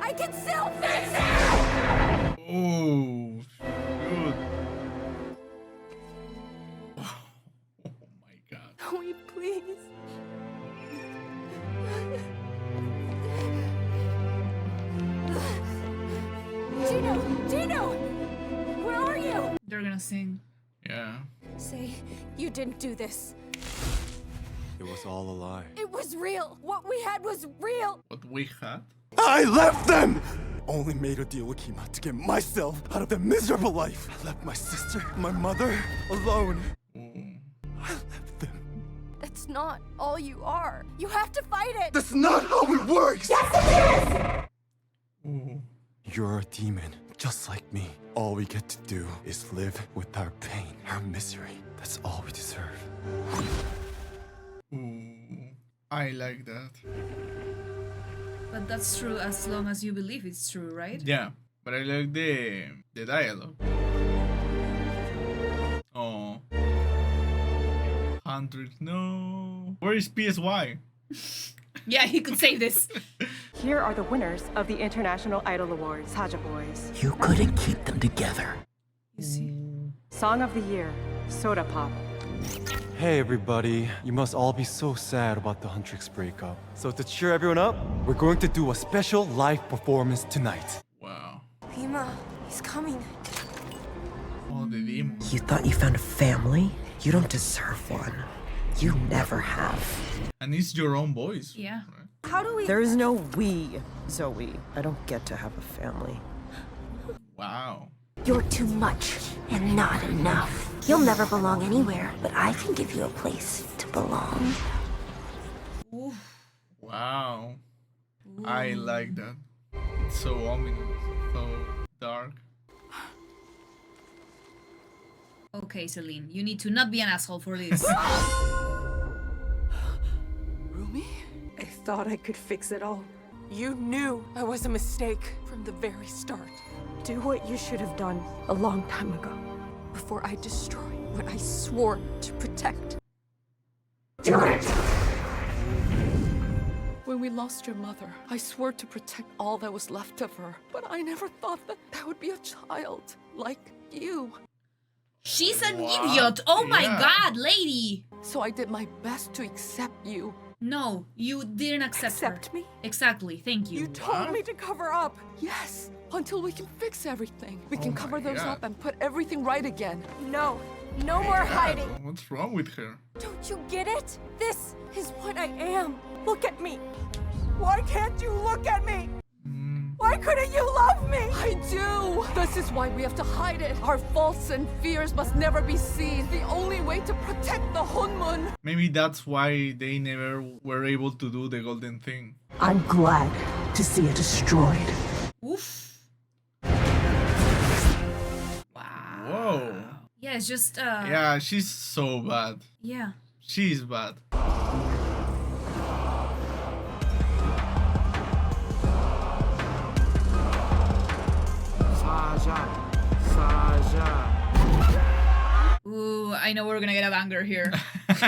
I can still fix it! Oh, good. Oh my God. Wait, please. Gino! Where are you? They're gonna sing. Yeah. Say, you didn't do this. It was all a lie. It was real. What we had was real. What we had? I left them! Only made a deal with Kima to get myself out of that miserable life. I left my sister, my mother, alone. I left them. That's not all you are. You have to fight it. That's not how it works! Yes, it is! You're a demon, just like me. All we get to do is live with our pain, our misery. That's all we deserve. Ooh, I like that. But that's true as long as you believe it's true, right? Yeah, but I like the dialogue. Oh. Hunter, no. Where is PSY? Yeah, he could say this. Here are the winners of the International Idol Awards, Saja Boys. You couldn't keep them together. You see? Song of the Year, Soda Pop. Hey everybody, you must all be so sad about the Huntrix breakup. So to cheer everyone up, we're going to do a special live performance tonight. Wow. Pima, he's coming. Oh, the demon. You thought you found a family? You don't deserve one. You never have. And it's your own voice. Yeah. How do we... There is no we, Zoe. I don't get to have a family. Wow. You're too much and not enough. You'll never belong anywhere, but I can give you a place to belong. Wow. I like that. It's so ominous, so dark. Okay, Celine, you need to not be an asshole for this. Rumi? I thought I could fix it all. You knew I was a mistake from the very start. Do what you should have done a long time ago, before I destroy what I swore to protect. Do it! When we lost your mother, I swore to protect all that was left of her. But I never thought that that would be a child like you. She's an idiot! Oh my god, lady! So I did my best to accept you. No, you didn't accept me? Exactly, thank you. You told me to cover up. Yes, until we can fix everything. We can cover those God. up and put everything right again. No, no more hiding. What's wrong with her? Don't you get it? This is what I am. Look at me. Why can't you look at me? Why couldn't you love me? I do! This is why we have to hide it. Our faults and fears must never be seen. The only way to protect the Hunmun. Maybe that's why they never were able to do the golden thing. I'm glad to see it destroyed. Oof. Whoa. Yeah, it's just, Yeah, she's so bad. yeah. She's bad. Ooh, I know we're gonna get a banger here.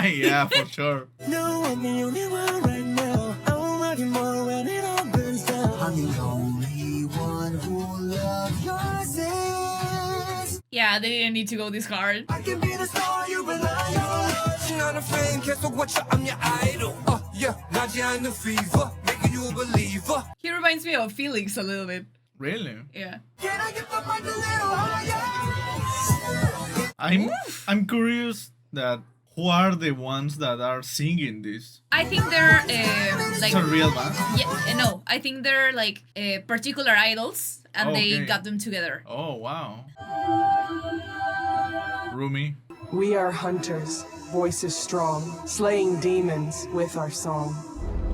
Yeah, for sure. No, I'm the only one right now. I won't love you more when it all burns down. I'm the only one who loves your sins. Yeah, they didn't need to go this hard. I can be the star you rely on. Not a friend, 계속 watch I'm your idol. Yeah, 나지 않는 fever, making you a believer. He reminds me of Felix a little bit. Really? Yeah. Can I get the mic a little higher? I'm curious that who are the ones that are singing this? I think they're like It's a real band. yeah, no, I think they're like particular idols, and they Okay. got them together. Oh wow. Rumi. We are hunters, voices strong, slaying demons with our song.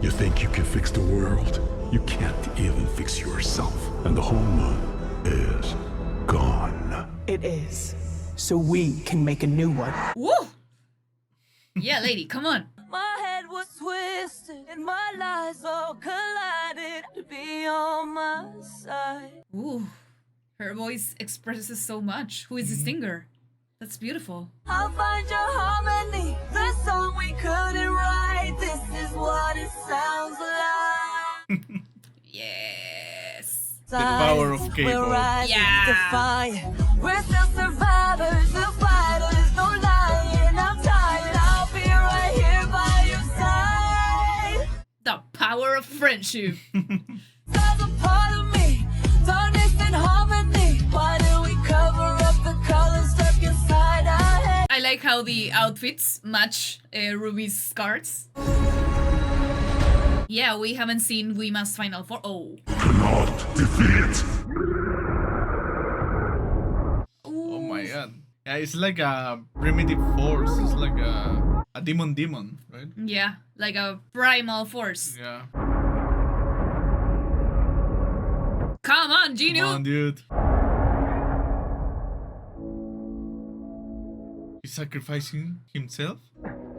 You think you can fix the world? You can't even fix yourself. And the whole moon is gone. It is. So we can make a new one. Woo! Yeah, lady, come on. My head was twisted and my lies all collided to be on my side. Ooh, her voice expresses so much. Who is the singer? That's beautiful. I'll find your harmony, the song we couldn't write. This is what it sounds like. Yes. The power of We're K-pop. rising, Yeah. defiant. We're still survivors, the fighters, no lying. I'm tired, I'll be right here by your side. The power of friendship. There's a part of me, darkness and harmony. Why do we cover up the colors stuck inside our head? I like how the outfits match Ruby's skirts. Yeah, we haven't seen We Must Final Four. Oh. Cannot defeat. Oh my god. Yeah, it's like a primitive force. It's like a demon, right? Yeah, like a primal force. Yeah. Come on, Genu! Come on, dude. He's sacrificing himself?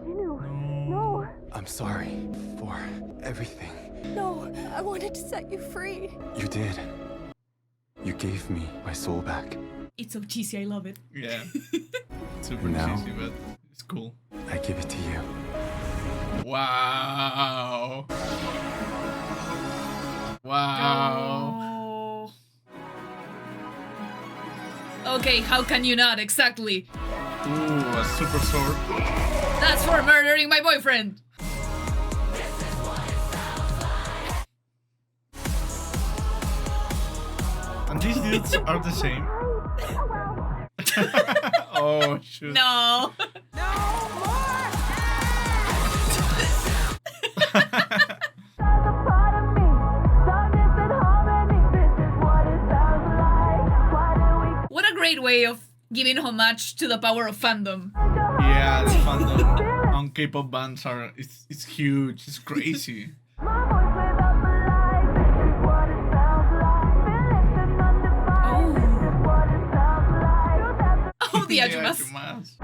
No. I'm sorry for everything. No, I wanted to set you free. You did. You gave me my soul back. It's so cheesy, I love it. Yeah. Super Now- cheesy, but it's cool. I give it to you. Wow. Wow. Okay, how can you not? Exactly. Ooh, a super sword. That's for murdering my boyfriend. And these dudes are the same. Oh, shoot. No. What a great way of giving homage to the power of fandom. Yeah, the fandom on K-pop bands it's huge. It's crazy. Oh, the Yeah, Ajumas. Ajumas.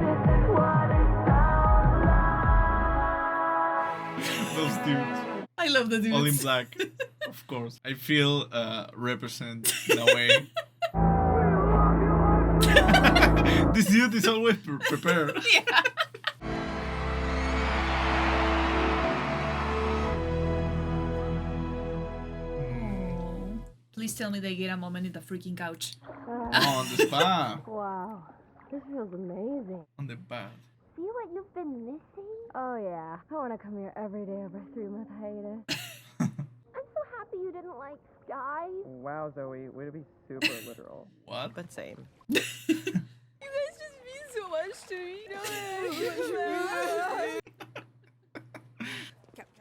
Those dudes. I love the dudes. All in black, of course. I feel represent in a way. This dude is always prepared. Yeah. Please tell me they get a moment in the freaking couch. On the spa. Wow, this feels amazing. On the bed. See what you've been missing? Oh yeah, I want to come here every day of our 3-month hiatus. I'm so happy you didn't like skies. Wow, Zoe, way to be super literal. What? But same. You guys just mean so much to me.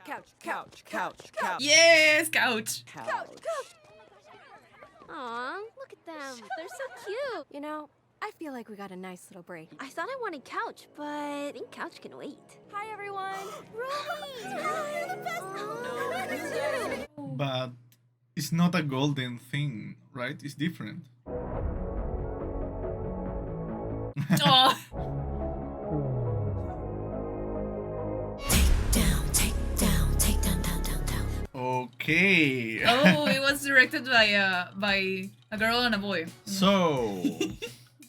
Couch. Yes, couch. Aw, look at them. They're so cute. You know, I feel like we got a nice little break. I thought I wanted couch, but I think couch can wait. Hi everyone. Ruby! You're the best! But it's not a golden thing, right? It's different. Oh. Okay. Oh, it was directed by a girl and a boy. So,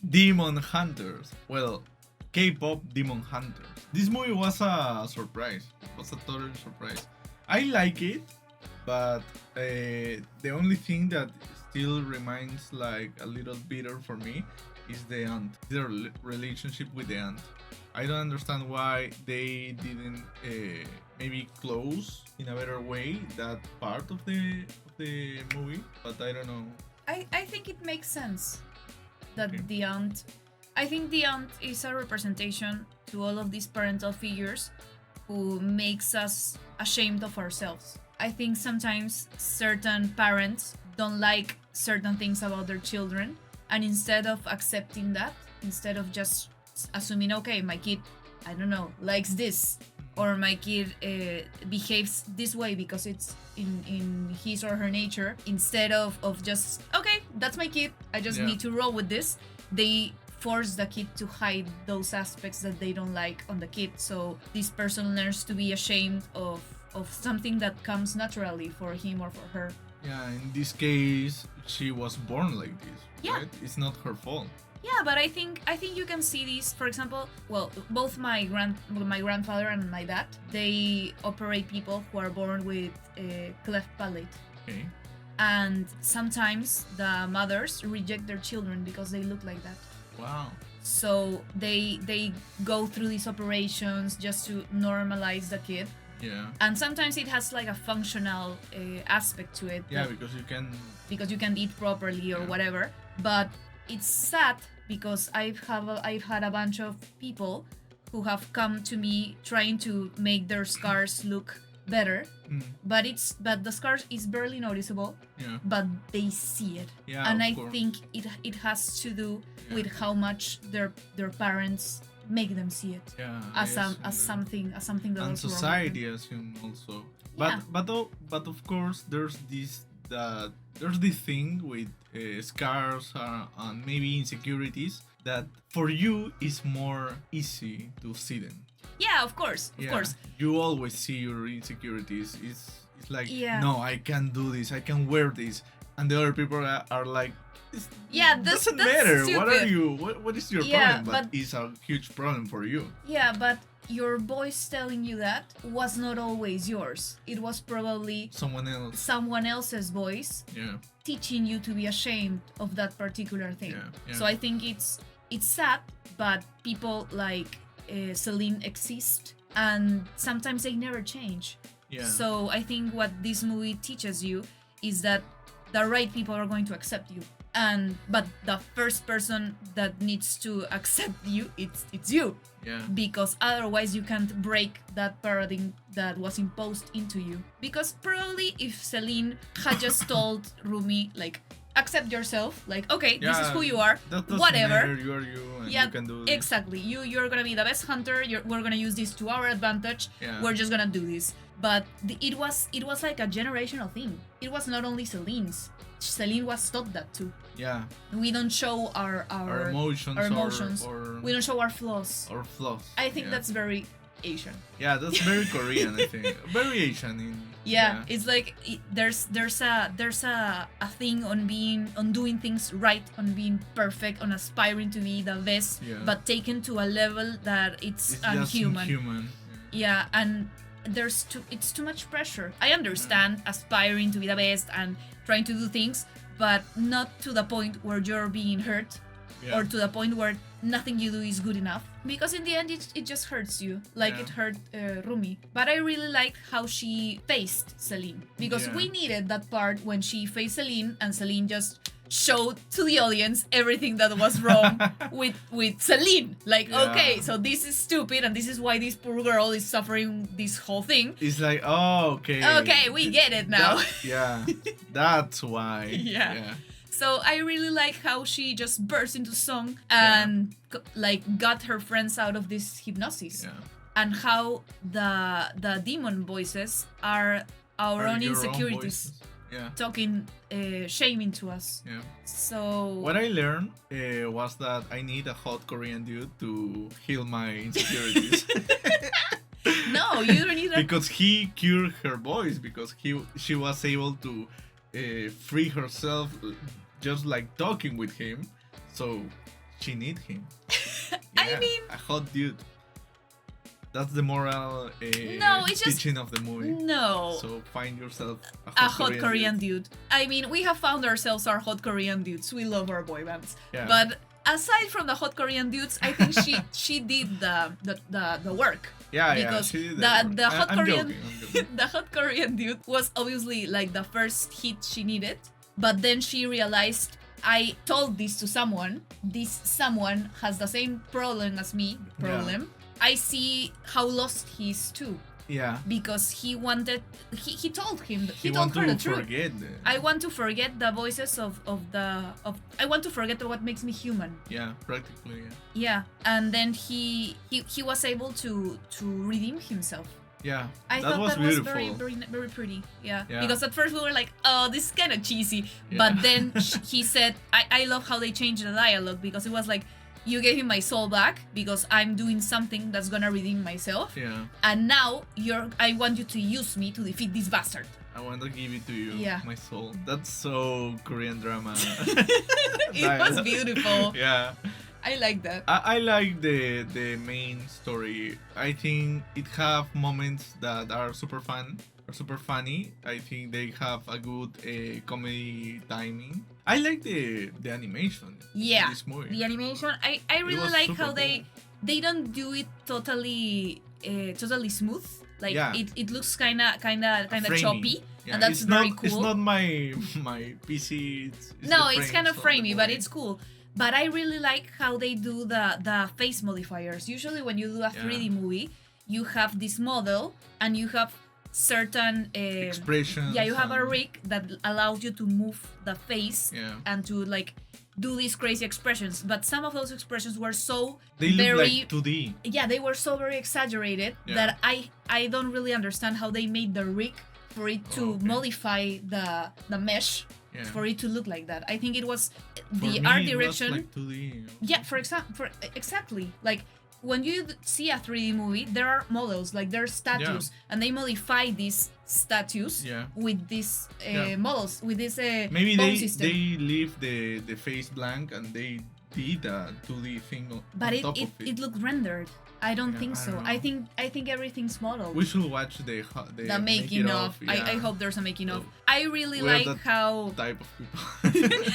Demon Hunters. Well, K-pop Demon Hunters. This movie was a surprise. It was a total surprise. I like it, but the only thing that still remains like a little bitter for me is the aunt. Their relationship with the aunt. I don't understand why they didn't maybe close in a better way that part of the movie, but I don't know. I think it makes sense that the aunt I think the aunt is a representation to all of these parental figures who makes us ashamed of ourselves. I think sometimes certain parents don't like certain things about their children, and instead of accepting that, instead of just assuming, okay, my kid, I don't know, likes this, or my kid behaves this way because it's in his or her nature, instead of just, okay, that's my kid, I just need to roll with this, they force the kid to hide those aspects that they don't like on the kid. So this person learns to be ashamed of something that comes naturally for him or for her. Yeah, in this case, she was born like this, right? It's not her fault. Yeah, but I think you can see this. For example, well, both my grandfather and my dad, they operate people who are born with a cleft palate. Okay. And sometimes the mothers reject their children because they look like that. Wow. So they go through these operations just to normalize the kid. Yeah. And sometimes it has like a functional aspect to it. Yeah, because you can eat properly or whatever. But it's sad because I've had a bunch of people who have come to me trying to make their scars look better, but the scars is barely noticeable. Yeah. But they see it. Yeah, and of I course. think it has to do with how much their parents make them see it as something that and was wrong. society assume also. But of course there's this thing with scars and maybe insecurities that for you is more easy to see them. Yeah, of course. You always see your insecurities. It's like, Yeah. no, I can't do this, I can wear this, and the other people are like, doesn't matter. Stupid. What are you? What is your Yeah, problem? But it's a huge problem for you. Yeah, but your voice telling you that was not always yours. It was probably someone else's voice Yeah. teaching you to be ashamed of that particular thing. Yeah. So I think it's sad, but people like Celine exist, and sometimes they never change. Yeah. So I think what this movie teaches you is that the right people are going to accept you, but the first person that needs to accept you, it's you. Yeah. Because otherwise you can't break that paradigm that was imposed into you. Because probably if Celine had just told Rumi, like, accept yourself, like, okay, this is who you are, that doesn't whatever. matter, you are you, and you can do this. Exactly. You're gonna be the best hunter. We're gonna use this to our advantage. Yeah. We're just gonna do this. But it was like a generational thing. It was not only Celine's. Celine was taught that too. Yeah. We don't show our emotions. Or we don't show our flaws. I think yeah. that's very Asian. Yeah, that's very Korean. I think very Asian. Yeah, it's like there's a thing on doing things right, on being perfect, on aspiring to be the best, but taken to a level that it's unhuman. Inhuman. Yeah, and it's too much pressure. I understand aspiring to be the best and trying to do things, but not to the point where you're being hurt, or to the point where nothing you do is good enough. Because in the end, it just hurts you, like it hurt Rumi. But I really liked how she faced Celine, because we needed that part when she faced Celine, and Celine just showed to the audience everything that was wrong with Celine. Like, okay, so this is stupid, and this is why this poor girl is suffering this whole thing. It's like, oh, okay. Okay, we get it now. That's why. Yeah. So I really like how she just burst into song and like got her friends out of this hypnosis. And how the demon voices are our own insecurities. Talking, shaming to us. So what I learned was that I need a hot Korean dude to heal my insecurities. No, you don't need that. Because he cured her voice, because she was able to free herself just like talking with him. So she need him. I mean, a hot dude. That's the moral teaching of the movie. No. So find yourself a hot Korean dude. I mean, we have found ourselves our hot Korean dudes. We love our boy bands. Yeah. But aside from the hot Korean dudes, I think she did the work. Because she did the hot I'm Korean joking. the hot Korean dude was obviously like the first hit she needed, but then she realized I told this to someone. This someone has the same problem as me. I see how lost he is too. Yeah. Because he wanted, he told him, he He told want her to the truth. forget. I want to forget the voices of I want to forget what makes me human. Yeah, practically. Yeah, and then he was able to redeem himself. Yeah, I that thought was that beautiful. was very, very, very pretty. Yeah. Yeah. Because at first we were like, oh, this is kind of cheesy. Yeah. But then he said, I love how they changed the dialogue because it was like, you gave him my soul back because I'm doing something that's gonna redeem myself. Yeah. And now I want you to use me to defeat this bastard. I want to give it to you, Yeah. my soul. That's so Korean drama. It was beautiful. Yeah. I like that. I like the main story. I think it have moments that are super funny. I think they have a good comedy timing. I like the animation. Yeah, In this movie. the animation. I really was like super how they don't do it totally smooth. Like Yeah. it looks kind of Framey. choppy, Yeah, and that's it's very not, cool. It's not my PC. It's No, the it's frames kind of the framey, but movie. it's cool. But I really like how they do the face modifiers. Usually when you do a 3D movie, you have this model and you have certain Expressions Yeah, you have a and- rig that allows you to move the face Yeah. and to like do these crazy expressions. But some of those expressions were so They look very like 2D. yeah, they were so very exaggerated Yeah. that I don't really understand how they made the rig for it to modify the mesh Yeah. for it to look like that. I think it was For the me, art it was direction. like 2D. Yeah, for example, exactly. Like when you see a 3D movie, there are models, like there are statues, and they modify these statues Yeah. with these Yeah. models, with this Maybe bone they system. leave the face blank and they did a 2D thing on But top of it looked rendered. I don't Yeah, think I so. don't I think everything's modeled. We should watch the Making of. yeah. I hope there's a making of. I really We're like that how type of people.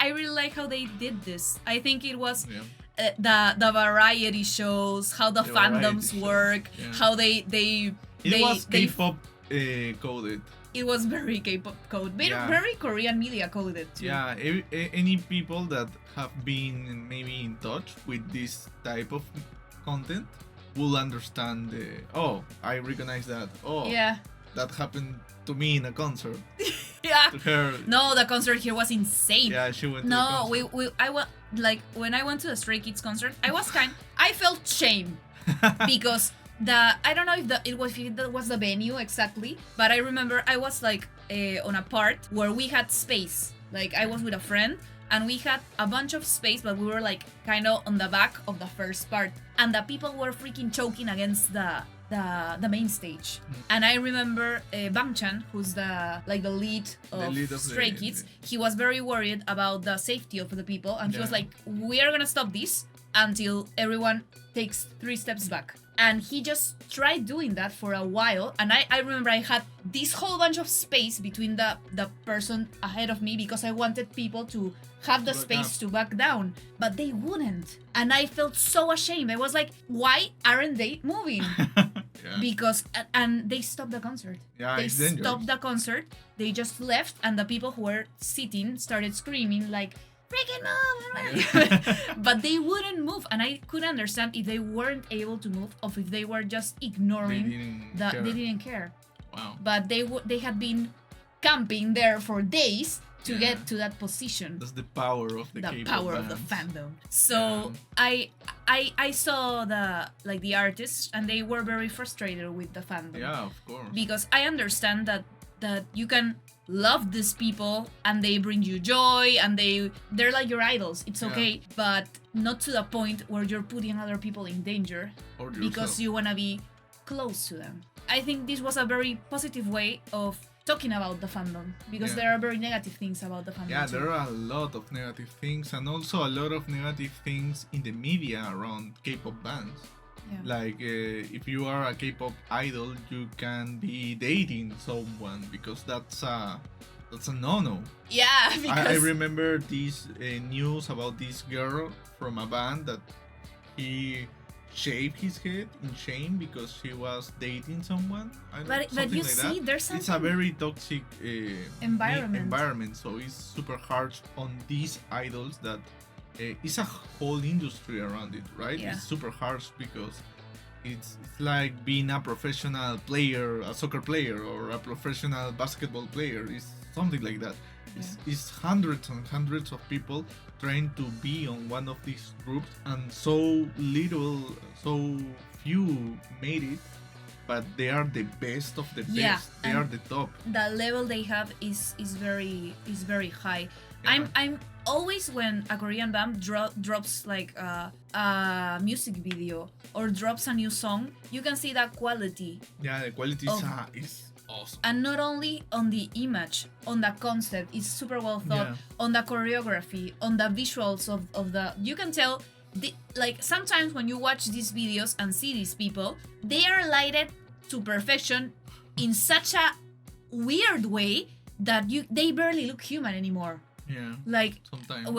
I really like how they did this. I think it was Yeah. the variety shows, how the fandoms variety shows, work, yeah. how they It was they K-pop coded. it was very K-pop code, very, Yeah. very Korean media coded too. Yeah, any people that have been maybe in touch with this type of content will understand I recognize that. Yeah. That happened to me in a concert. Yeah. To her. No, the concert here was insane. Yeah, she went to the No, concert. I was like when I went to the Stray Kids concert, I felt shame because I don't know if that was the venue exactly, but I remember I was like on a part where we had space. Like I was with a friend and we had a bunch of space, but we were like kind of on the back of the first part, and the people were freaking choking against the main stage. And I remember Bangchan, who's the lead of lead of Stray the- Kids, he was very worried about the safety of the people, and he was Yeah. like, we are gonna stop this until everyone takes 3 steps back. And he just tried doing that for a while, and I remember I had this whole bunch of space between the person ahead of me because I wanted people to have the back space up. to back down, but they wouldn't. And I felt so ashamed. I was like, why aren't they moving? Yeah. Because and they stopped the concert. Yeah, They it's dangerous. stopped the concert. They just left, and the people who were sitting started screaming like, freaking move! But they wouldn't move, and I couldn't understand if they weren't able to move or if they were just ignoring they didn't care. Wow. But they had been camping there for days to get to that position. That's the power of the K-pop power of the bands. fandom. So I saw the artists, and they were very frustrated with the fandom. Yeah, of course. Because I understand that you can love these people and they bring you joy and they're like your idols. It's Yeah. okay, but not to the point where you're putting other people in danger Or because yourself. you want to be close to them. I think this was a very positive way of talking about the fandom because Yeah. there are very negative things about the fandom. Yeah, too. there are a lot of negative things, and also a lot of negative things in the media around K-pop bands. Yeah. Like if you are a K-pop idol, you can be dating someone because that's a no-no. Yeah, because I remember this news about this girl from a band that shave his head in shame because she was dating someone. But you see, there's something. It's a very toxic environment. So it's super harsh on these idols that it's a whole industry around it, right? Yeah. It's super harsh because it's like being a professional player, a soccer player, or a professional basketball player. It's something like that. It's hundreds and hundreds of people trying to be on one of these groups, and so few made it, but they are the best of the best. They are the top. The level they have is very high. Yeah. I'm always, when a Korean band drops like a music video or drops a new song, you can see that quality. Yeah, the quality is awesome. And not only on the image, on the concept, it's super well thought, on the choreography, on the visuals of the, you can tell, like sometimes when you watch these videos and see these people, they are lighted to perfection in such a weird way that they barely look human anymore. Yeah. Like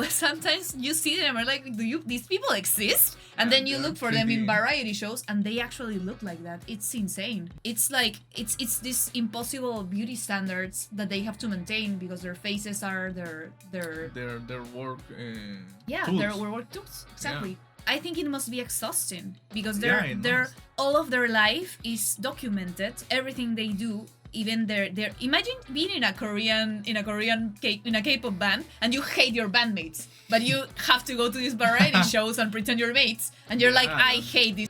sometimes you see them and like, these people exist? And then you look for them in variety shows and they actually look like that. It's insane. It's like it's this impossible beauty standards that they have to maintain because their faces are their work. Their work tools. Exactly. Yeah. I think it must be exhausting because all of their life is documented. Everything they do. Even their imagine being in a K-pop band and you hate your bandmates, but you have to go to these variety shows and pretend you're mates, and you're like, I hate this,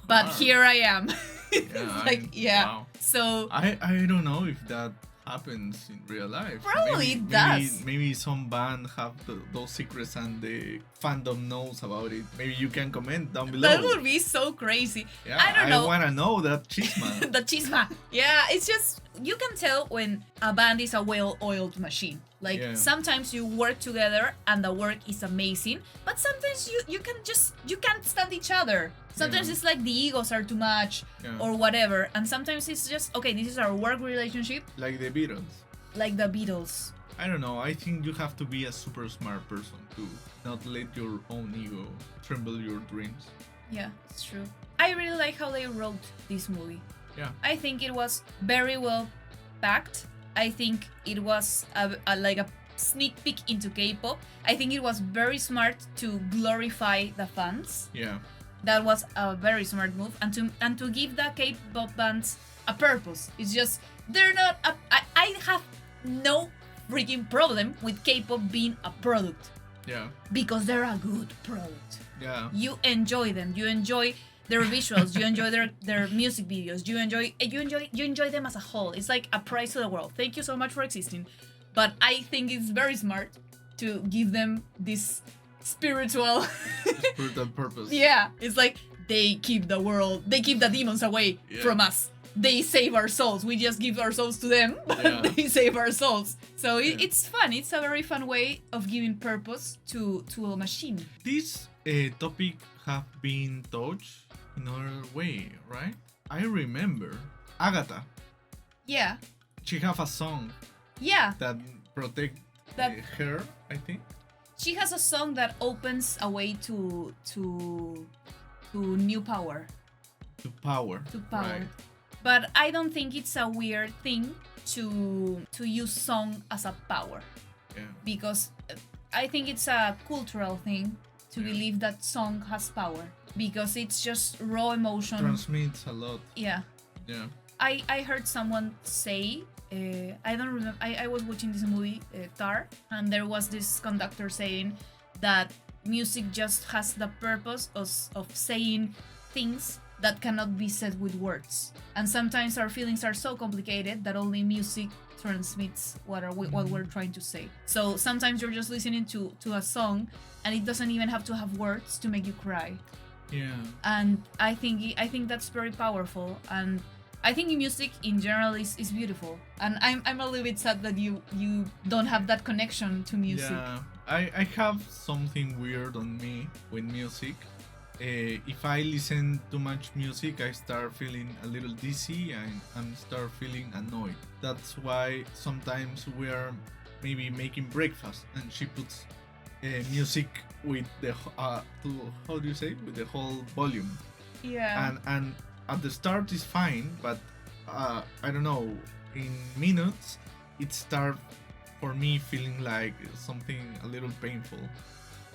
but here I am. Wow. So I don't know if that happens in real life. Probably it does. Maybe some band have those secrets and the fandom knows about it. Maybe you can comment down below. That would be so crazy. Yeah, I don't know. I wanna know that chisma. The chisma. Yeah, it's just, you can tell when a band is a well-oiled machine. Like sometimes you work together and the work is amazing, but sometimes you can't stand each other. Sometimes it's like the egos are too much or whatever, and sometimes it's just, okay, this is our work relationship. Like the Beatles. Like the Beatles. I don't know, I think you have to be a super smart person to not let your own ego tremble your dreams. Yeah, it's true. I really like how they wrote this movie. Yeah. I think it was very well packed. I think it was like a sneak peek into K-pop. I think it was very smart to glorify the fans. Yeah. That was a very smart move, and to give the K-pop bands a purpose. It's just, they're not I have no freaking problem with K-pop being a product. Yeah. Because they're a good product. Yeah. You enjoy them. You enjoy their visuals. You enjoy their music videos. You enjoy them as a whole. It's like a prize to the world. Thank you so much for existing. But I think it's very smart to give them this spiritual purpose. Yeah, it's like they keep the demons away from us. They save our souls. We just give our souls to them, but they save our souls. So it's fun. It's a very fun way of giving purpose to a machine. This topic have been touched in another way, right? I remember Agatha. Yeah. She have a song. Yeah. That protect her, I think. She has a song that opens a way to new power. To power. Right. But I don't think it's a weird thing to use song as a power. Yeah. Because I think it's a cultural thing to believe that song has power. Because it's just raw emotion. Transmits a lot. Yeah. Yeah. I heard someone say, I don't remember, I was watching this movie, Tar, and there was this conductor saying that music just has the purpose of saying things that cannot be said with words. And sometimes our feelings are so complicated that only music transmits what we're trying to say. So sometimes you're just listening to a song and it doesn't even have to have words to make you cry. Yeah. And I think that's very powerful, and I think music in general is beautiful, and I'm a little bit sad that you don't have that connection to music. Yeah, I have something weird on me with music. If I listen too much music, I start feeling a little dizzy and start feeling annoyed. That's why sometimes we are maybe making breakfast and she puts music with the how do you say, with the whole volume. Yeah. And at the start is fine, but I don't know, in minutes it starts for me feeling like something a little painful,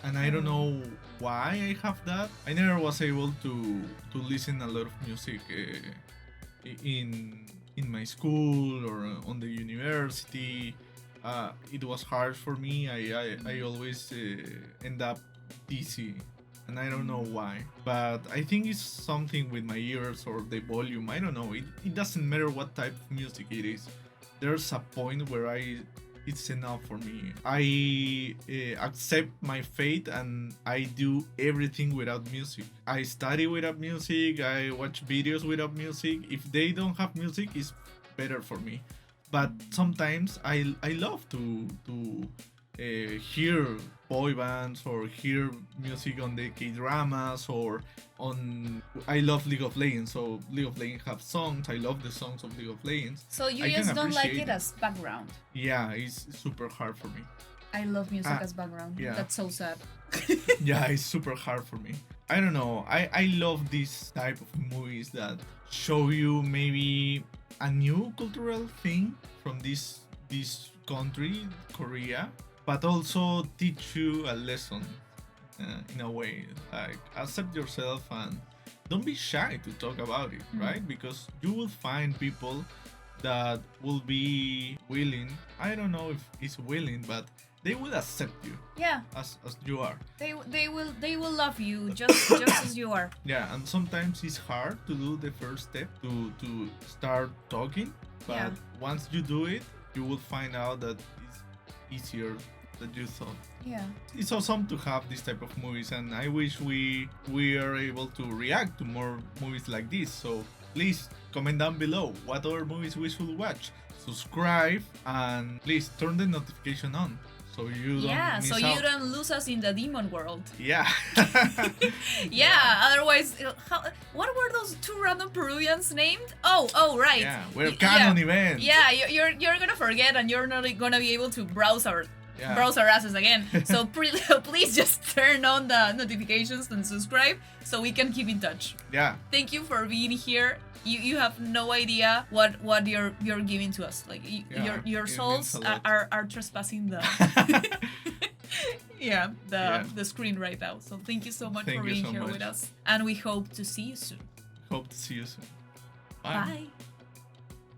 and I don't know why I have that. I never was able to listen a lot of music in my school or on the university. It was hard for me. I always end up dizzy, and I don't know why. But I think it's something with my ears or the volume. I don't know. It doesn't matter what type of music it is. There's a point where it's enough for me. I accept my fate and I do everything without music. I study without music. I watch videos without music. If they don't have music, it's better for me. But sometimes I love to hear boy bands or hear music on the K-dramas or on. I love League of Legends, so League of Legends have songs. I love the songs of League of Legends. So you just don't like it as background? Yeah, it's super hard for me. I love music as background. Yeah. That's so sad. Yeah, it's super hard for me. I don't know. I love this type of movies that show you maybe a new cultural thing from this country, Korea, but also teach you a lesson in a way. Like, accept yourself and don't be shy to talk about it, right? Because you will find people that will be willing. I don't know if it's willing, but they will accept you. Yeah. As you are. They will love you just as you are. Yeah, and sometimes it's hard to do the first step to start talking, but once you do it, you will find out that it's easier than you thought. Yeah. It's awesome to have this type of movies, and I wish we are able to react to more movies like this. So please comment down below what other movies we should watch. Subscribe and please turn the notification on. So you don't miss out. You don't lose us in the demon world. Yeah. Yeah. Otherwise, what were those two random Peruvians named? Oh, right. Yeah, we're Canon Event. Yeah, you're gonna forget, and you're not gonna be able to browse our asses again. So please just turn on the notifications and subscribe so we can keep in touch. Yeah. Thank you for being here. You have no idea what you're giving to us. Like your souls are trespassing the the screen right now. So thank you so much for being here with us, and we hope to see you soon. Hope to see you soon. Bye.